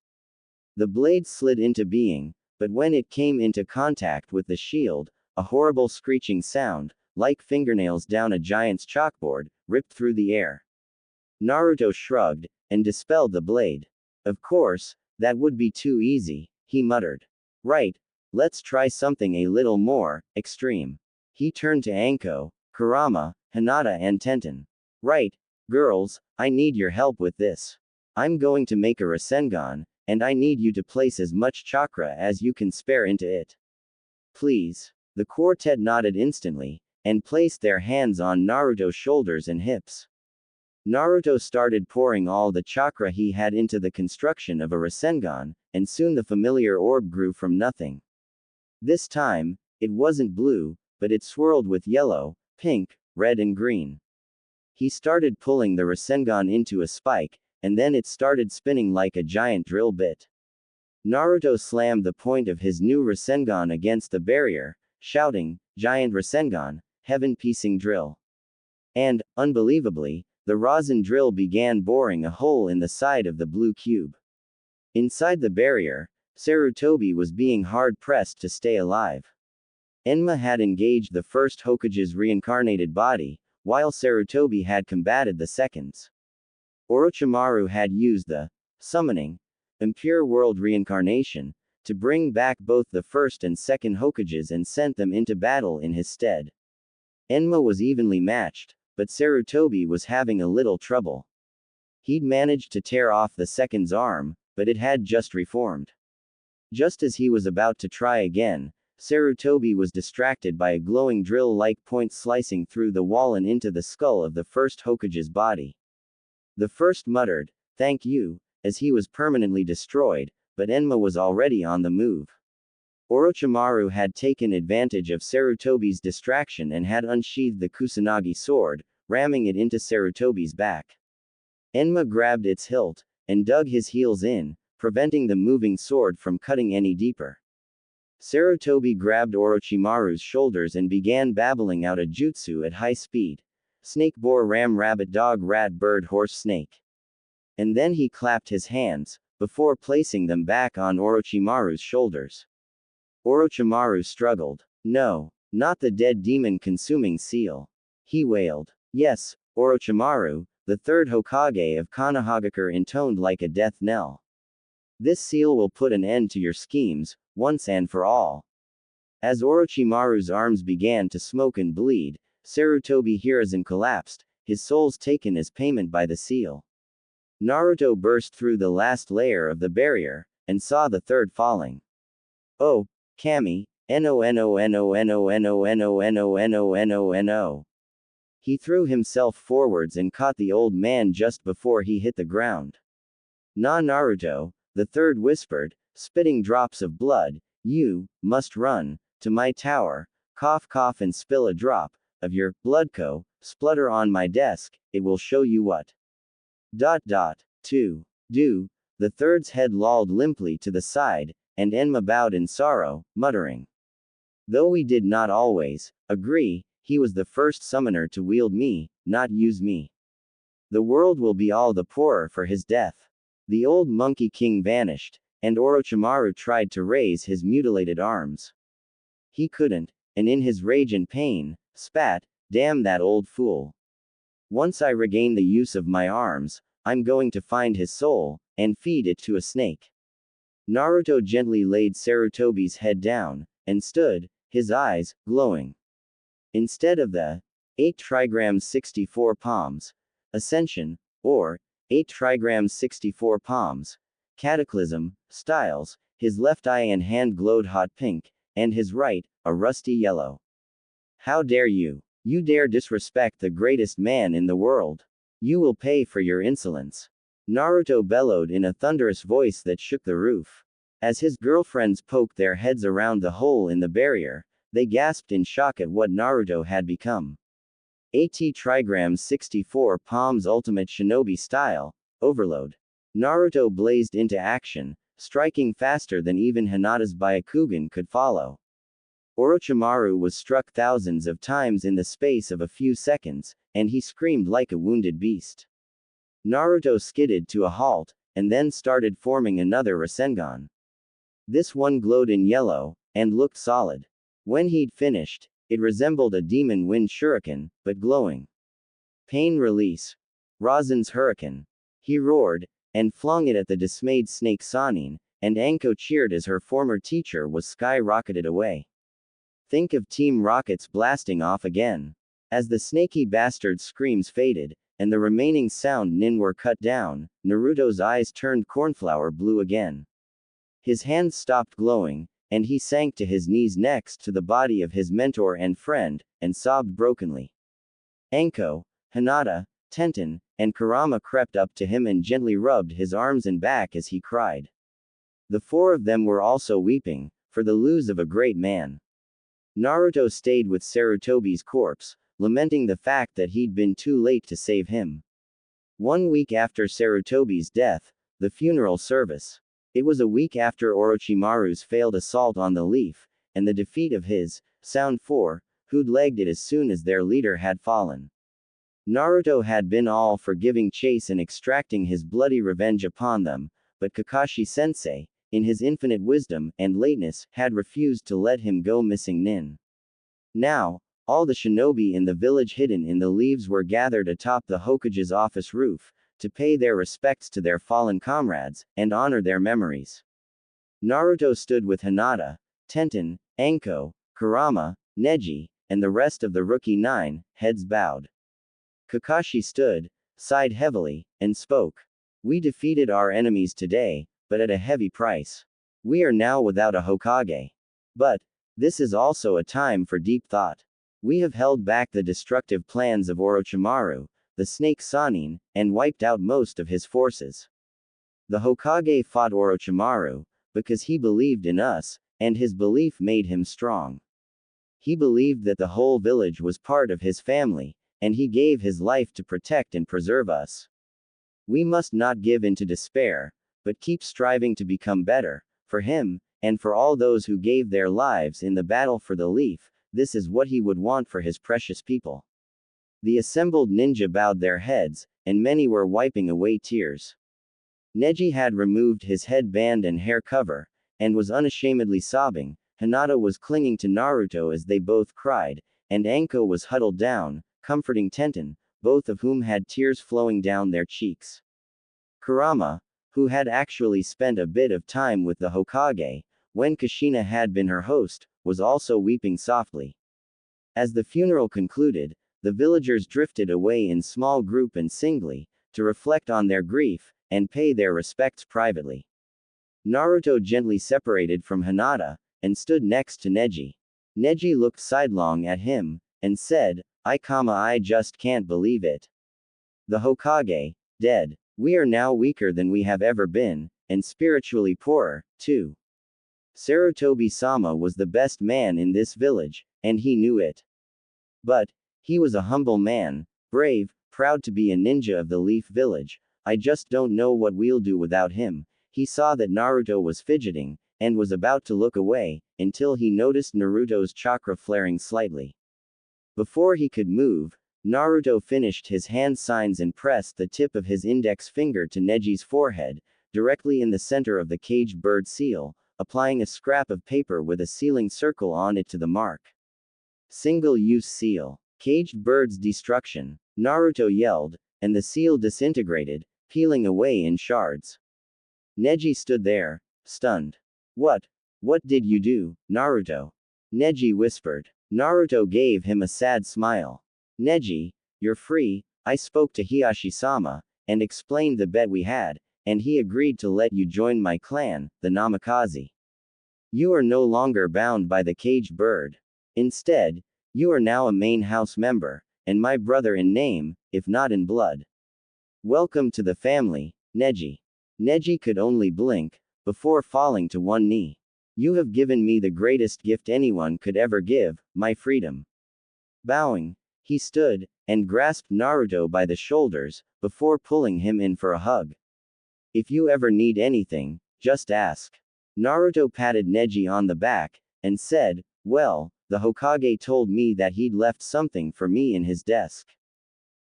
The blade slid into being, but when it came into contact with the shield, a horrible screeching sound, like fingernails down a giant's chalkboard, ripped through the air. Naruto shrugged, and dispelled the blade. Of course, that would be too easy, he muttered. Right, let's try something a little more extreme. He turned to Anko, Kurama, Hinata and Tenten. Right, girls, I need your help with this. I'm going to make a Rasengan, and I need you to place as much chakra as you can spare into it. Please. The quartet nodded instantly, and placed their hands on Naruto's shoulders and hips. Naruto started pouring all the chakra he had into the construction of a Rasengan, and soon the familiar orb grew from nothing. This time, it wasn't blue, but it swirled with yellow, pink, red and green. He started pulling the Rasengan into a spike, and then it started spinning like a giant drill bit. Naruto slammed the point of his new Rasengan against the barrier, shouting, "Giant Rasengan, heaven-piecing drill." And, unbelievably, the rosin drill began boring a hole in the side of the blue cube. Inside the barrier, Sarutobi was being hard-pressed to stay alive. Enma had engaged the first Hokage's reincarnated body, while Sarutobi had combated the second's. Orochimaru had used the summoning, impure world reincarnation, to bring back both the first and second Hokages and sent them into battle in his stead. Enma was evenly matched, but Sarutobi was having a little trouble. He'd managed to tear off the second's arm, but it had just reformed. Just as he was about to try again, Sarutobi was distracted by a glowing drill-like point slicing through the wall and into the skull of the first Hokage's body. The first muttered, "Thank you," as he was permanently destroyed, but Enma was already on the move. Orochimaru had taken advantage of Sarutobi's distraction and had unsheathed the Kusanagi sword, ramming it into Sarutobi's back. Enma grabbed its hilt, and dug his heels in, preventing the moving sword from cutting any deeper. Sarutobi grabbed Orochimaru's shoulders and began babbling out a jutsu at high speed. Snake boar ram rabbit dog rat bird horse snake. And then he clapped his hands, before placing them back on Orochimaru's shoulders. Orochimaru struggled. No, not the dead demon-consuming seal. He wailed. Yes, Orochimaru, the third Hokage of Konohagakure intoned like a death knell. This seal will put an end to your schemes, once and for all. As Orochimaru's arms began to smoke and bleed, Sarutobi Hiruzen collapsed, his souls taken as payment by the seal. Naruto burst through the last layer of the barrier, and saw the third falling. Oh, Kami, no. He threw himself forwards and caught the old man just before he hit the ground. Na Naruto, the third whispered, spitting drops of blood, you must run to my tower, cough cough and spill a drop of your bloodco, splutter on my desk, it will show you what. To do, the third's head lolled limply to the side, and Enma bowed in sorrow, muttering. Though we did not always agree, he was the first summoner to wield me, not use me. The world will be all the poorer for his death. The old monkey king vanished, and Orochimaru tried to raise his mutilated arms. He couldn't, and in his rage and pain, spat, "Damn that old fool. Once I regain the use of my arms, I'm going to find his soul, and feed it to a snake." Naruto gently laid Sarutobi's head down, and stood, his eyes glowing. Instead of the 8 trigrams 64 palms ascension, or 8 trigrams 64 palms cataclysm styles, his left eye and hand glowed hot pink, and his right, a rusty yellow. How dare you? You dare disrespect the greatest man in the world. You will pay for your insolence. Naruto bellowed in a thunderous voice that shook the roof. As his girlfriends poked their heads around the hole in the barrier, they gasped in shock at what Naruto had become. AT Trigrams 64 Palms Ultimate Shinobi Style, Overload. Naruto blazed into action, striking faster than even Hinata's Byakugan could follow. Orochimaru was struck thousands of times in the space of a few seconds, and he screamed like a wounded beast. Naruto skidded to a halt, and then started forming another Rasengan. This one glowed in yellow, and looked solid. When he'd finished, It resembled a demon wind shuriken, but glowing. Pain release. Rasen's hurricane. He roared, and flung it at the dismayed snake Sanin, and Anko cheered as her former teacher was skyrocketed away. Think of Team Rocket's blasting off again. As the snaky bastard's screams faded, and the remaining sound nin were cut down, Naruto's eyes turned cornflower blue again. His hands stopped glowing, and he sank to his knees next to the body of his mentor and friend, and sobbed brokenly. Anko, Hinata, Tenten, and Kurama crept up to him and gently rubbed his arms and back as he cried. The four of them were also weeping, for the lose of a great man. Naruto stayed with Sarutobi's corpse, lamenting the fact that he'd been too late to save him. 1 week after Sarutobi's death, the funeral service. It was a week after Orochimaru's failed assault on the Leaf, and the defeat of his, Sound 4, who'd legged it as soon as their leader had fallen. Naruto had been all for giving chase and extracting his bloody revenge upon them, but Kakashi-sensei, in his infinite wisdom and lateness, had refused to let him go missing nin. Now, all the shinobi in the village hidden in the leaves were gathered atop the Hokage's office roof, to pay their respects to their fallen comrades, and honor their memories. Naruto stood with Hinata, Tenten, Anko, Kurama, Neji, and the rest of the rookie 9, heads bowed. Kakashi stood, sighed heavily, and spoke. We defeated our enemies today, but at a heavy price. We are now without a Hokage. But, this is also a time for deep thought. We have held back the destructive plans of Orochimaru, the snake Sanin, and wiped out most of his forces. The Hokage fought Orochimaru, because he believed in us, and his belief made him strong. He believed that the whole village was part of his family, and he gave his life to protect and preserve us. We must not give in to despair, but keep striving to become better, for him, and for all those who gave their lives in the battle for the Leaf. This is what he would want for his precious people. The assembled ninja bowed their heads, and many were wiping away tears. Neji had removed his headband and hair cover, and was unashamedly sobbing. Hinata was clinging to Naruto as they both cried, and Anko was huddled down, comforting Tenten, both of whom had tears flowing down their cheeks. Kurama, who had actually spent a bit of time with the Hokage, when Kushina had been her host, was also weeping softly. As the funeral concluded, the villagers drifted away in small group and singly, to reflect on their grief, and pay their respects privately. Naruto gently separated from Hinata, and stood next to Neji. Neji looked sidelong at him, and said, I just can't believe it. The Hokage, dead. We are now weaker than we have ever been, and spiritually poorer, too. Sarutobi-sama was the best man in this village, and he knew it. But, he was a humble man, brave, proud to be a ninja of the Leaf Village. I just don't know what we'll do without him. He saw that Naruto was fidgeting, and was about to look away, until he noticed Naruto's chakra flaring slightly. Before he could move, Naruto finished his hand signs and pressed the tip of his index finger to Neji's forehead, directly in the center of the caged bird seal, applying a scrap of paper with a sealing circle on it to the mark. Single-use seal. Caged bird's destruction. Naruto yelled, and the seal disintegrated, peeling away in shards. Neji stood there, stunned. What did you do, Naruto? Neji whispered. Naruto gave him a sad smile. Neji, you're free. I spoke to Hiashi-sama, and explained the bet we had, and he agreed to let you join my clan, the Namikaze. You are no longer bound by the caged bird. Instead, you are now a main house member, and my brother in name, if not in blood. Welcome to the family, Neji. Neji could only blink, before falling to one knee. You have given me the greatest gift anyone could ever give, my freedom. Bowing, he stood, and grasped Naruto by the shoulders, before pulling him in for a hug. If you ever need anything, just ask. Naruto patted Neji on the back, and said, well, the Hokage told me that he'd left something for me in his desk.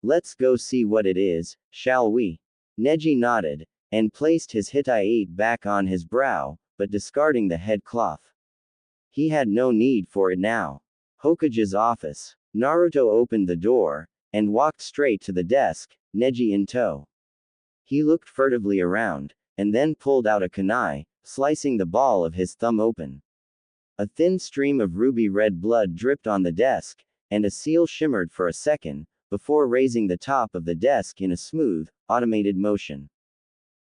Let's go see what it is, shall we? Neji nodded, and placed his Hittite back on his brow, but discarding the head cloth. He had no need for it now. Hokage's office. Naruto opened the door, and walked straight to the desk, Neji in tow. He looked furtively around, and then pulled out a kunai, slicing the ball of his thumb open. A thin stream of ruby-red blood dripped on the desk, and a seal shimmered for a second, before raising the top of the desk in a smooth, automated motion.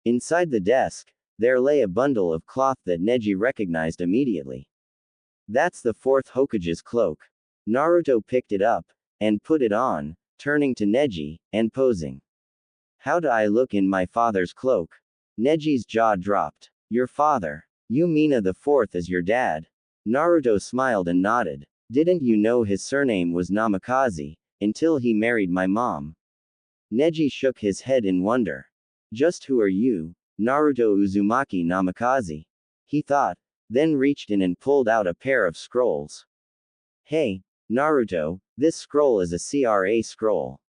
Inside the desk, there lay a bundle of cloth that Neji recognized immediately. That's the fourth Hokage's cloak. Naruto picked it up, and put it on, turning to Neji, and posing. How do I look in my father's cloak? Neji's jaw dropped. Your father. You mean the fourth is your dad? Naruto smiled and nodded. Didn't you know his surname was Namikaze, until he married my mom? Neji shook his head in wonder. Just who are you? Naruto Uzumaki Namikaze. He thought, then reached in and pulled out a pair of scrolls. Hey, Naruto, this scroll is a CRA scroll.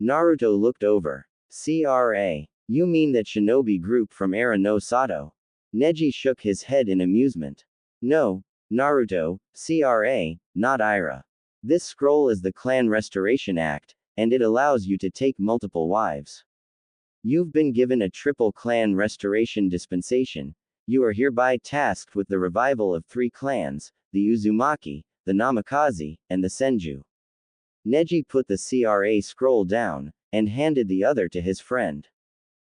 Naruto looked over. CRA. You mean that shinobi group from Era no Sato? Neji shook his head in amusement. No, Naruto, CRA, not Ira. This scroll is the Clan Restoration Act, and it allows you to take multiple wives. You've been given a triple clan restoration dispensation. You are hereby tasked with the revival of 3 clans, the Uzumaki, the Namikaze, and the Senju. Neji put the CRA scroll down, and handed the other to his friend.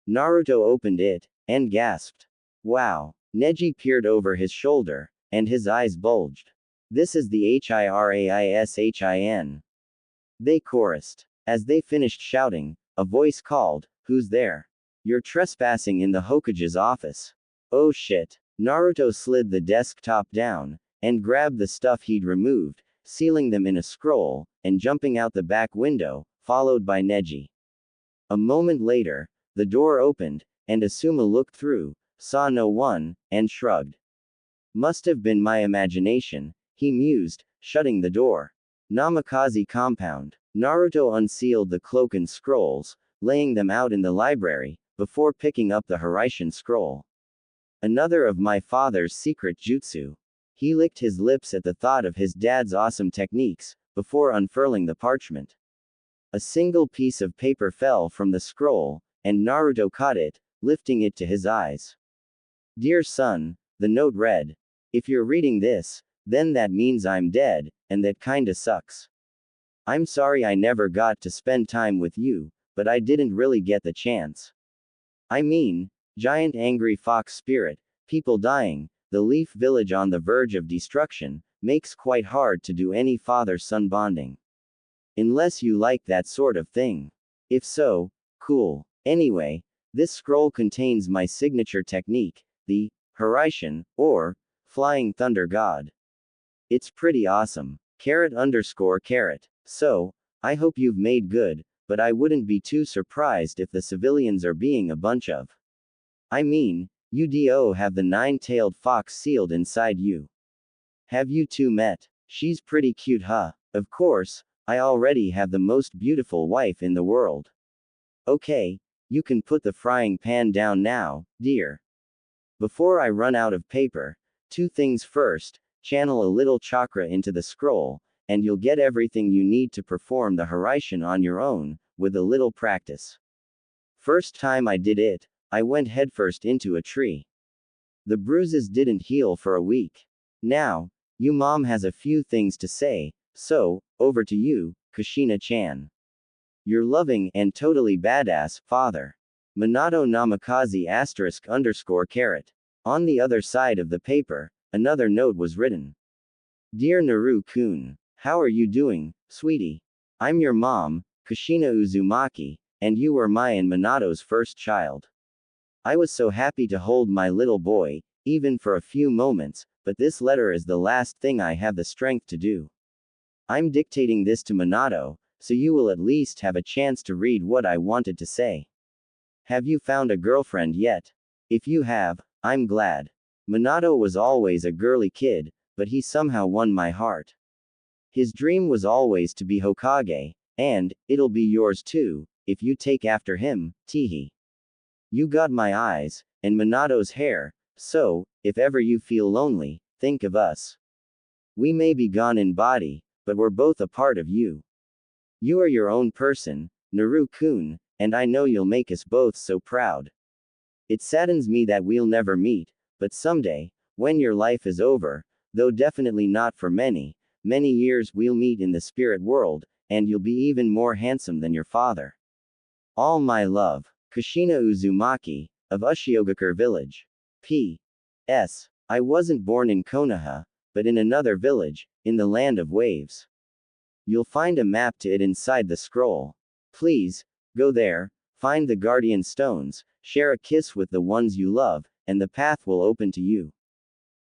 Naruto opened it, and gasped. Wow. Neji peered over his shoulder, and his eyes bulged. This is the Hiraishin. They chorused. As they finished shouting, a voice called, Who's there? You're trespassing in the Hokage's office. Oh shit. Naruto slid the desktop down, and grabbed the stuff he'd removed, sealing them in a scroll, and jumping out the back window, followed by Neji. A moment later, the door opened, and Asuma looked through, saw no one, and shrugged. Must have been my imagination, he mused, shutting the door. Namikaze compound. Naruto unsealed the cloak and scrolls, laying them out in the library, before picking up the Hiraishin scroll. Another of my father's secret jutsu. He licked his lips at the thought of his dad's awesome techniques, before unfurling the parchment. A single piece of paper fell from the scroll, and Naruto caught it, lifting it to his eyes. Dear son, the note read. If you're reading this, then that means I'm dead, and that kinda sucks. I'm sorry I never got to spend time with you, but I didn't really get the chance. I mean, giant angry fox spirit, people dying, the leaf village on the verge of destruction, makes quite hard to do any father-son bonding. Unless you like that sort of thing. If so, cool. Anyway, this scroll contains my signature technique, the Hiraishin, or Flying Thunder God. It's pretty awesome. _. So, I hope you've made good, but I wouldn't be too surprised if the civilians are being a bunch of. I mean, you do have the 9-tailed fox sealed inside you. Have you two met? She's pretty cute, huh? Of course, I already have the most beautiful wife in the world. Okay, you can put the frying pan down now, dear. Before I run out of paper, 2 things first, channel a little chakra into the scroll, and you'll get everything you need to perform the Hiraishin on your own, with a little practice. First time I did it, I went headfirst into a tree. The bruises didn't heal for a week. Now, you mom has a few things to say, so, over to you, Kushina-chan. Your loving and totally badass father. Minato Namikaze *_. On the other side of the paper, another note was written. Dear Naru-kun, how are you doing, sweetie? I'm your mom, Kushina Uzumaki, and you were my and Minato's first child. I was so happy to hold my little boy, even for a few moments, but this letter is the last thing I have the strength to do. I'm dictating this to Minato, so you will at least have a chance to read what I wanted to say. Have you found a girlfriend yet? If you have, I'm glad. Minato was always a girly kid, but he somehow won my heart. His dream was always to be Hokage, and it'll be yours too, if you take after him, teehee. You got my eyes, and Minato's hair, so, if ever you feel lonely, think of us. We may be gone in body, but we're both a part of you. You are your own person, Naru-kun, and I know you'll make us both so proud. It saddens me that we'll never meet, but someday, when your life is over, though definitely not for many, many years we'll meet in the spirit world, and you'll be even more handsome than your father. All my love, Kushina Uzumaki, of Ushiogakure village. P.S. I wasn't born in Konoha, but in another village, in the land of waves. You'll find a map to it inside the scroll. Please, go there, find the guardian stones, share a kiss with the ones you love, and the path will open to you.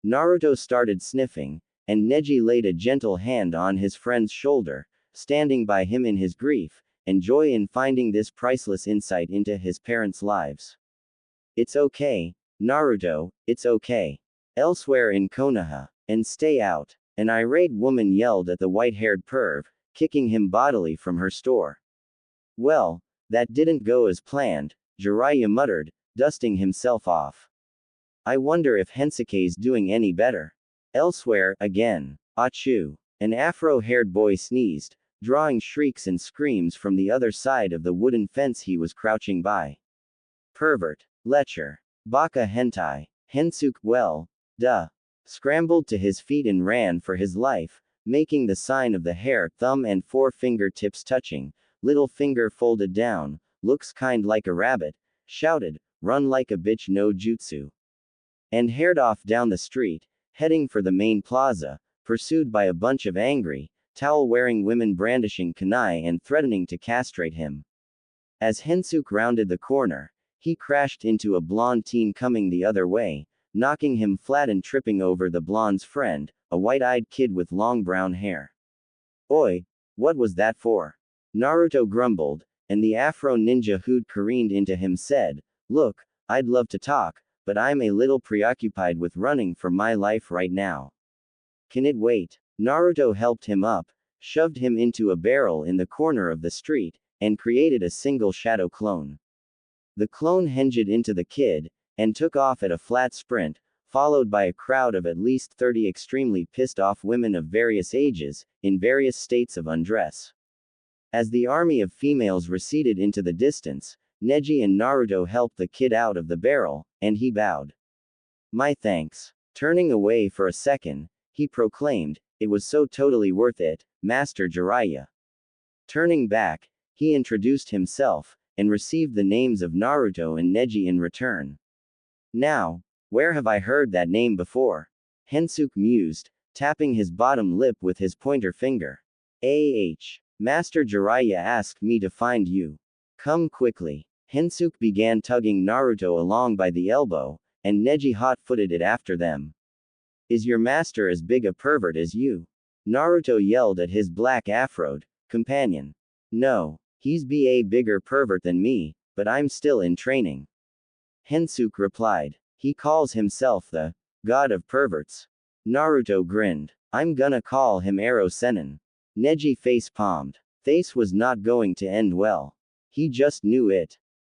Naruto started sniffing, and Neji laid a gentle hand on his friend's shoulder, standing by him in his grief, and joy in finding this priceless insight into his parents' lives. It's okay, Naruto, it's okay. Elsewhere in Konoha, and stay out, an irate woman yelled at the white-haired perv, kicking him bodily from her store. Well, that didn't go as planned, Jiraiya muttered, dusting himself off. I wonder if Hensuke's doing any better. Elsewhere, again. Achoo. An afro-haired boy sneezed, drawing shrieks and screams from the other side of the wooden fence he was crouching by. Pervert. Lecher. Baka hentai. Hensuke, well, duh. Scrambled to his feet and ran for his life, making the sign of the hair, thumb and four fingertips touching, little finger folded down, looks kind like a rabbit, shouted, run like a bitch no jutsu. And haired off down the street, heading for the main plaza, pursued by a bunch of angry, towel-wearing women brandishing kunai and threatening to castrate him. As Hensuke rounded the corner, he crashed into a blonde teen coming the other way, knocking him flat and tripping over the blonde's friend, a white-eyed kid with long brown hair. Oi, what was that for? Naruto grumbled, and the afro ninja who'd careened into him said, look, I'd love to talk, but I'm a little preoccupied with running for my life right now. Can it wait? Naruto helped him up, shoved him into a barrel in the corner of the street, and created a single shadow clone. The clone hinged into the kid, and took off at a flat sprint, followed by a crowd of at least 30 extremely pissed off women of various ages, in various states of undress. As the army of females receded into the distance, Neji and Naruto helped the kid out of the barrel, and he bowed. My thanks. Turning away for a second, he proclaimed, it was so totally worth it, Master Jiraiya. Turning back, he introduced himself, and received the names of Naruto and Neji in return. Now, where have I heard that name before? Hensuke mused, tapping his bottom lip with his pointer finger. Master Jiraiya asked me to find you. Come quickly. Hensuke began tugging Naruto along by the elbow, and Neji hot-footed it after them. Is your master as big a pervert as you? Naruto yelled at his black afroed companion. No, he's a bigger pervert than me, but I'm still in training. Hensuke replied. He calls himself the god of perverts. Naruto grinned. I'm gonna call him Ero Sennin. Neji face-palmed. This was not going to end well. He just knew it.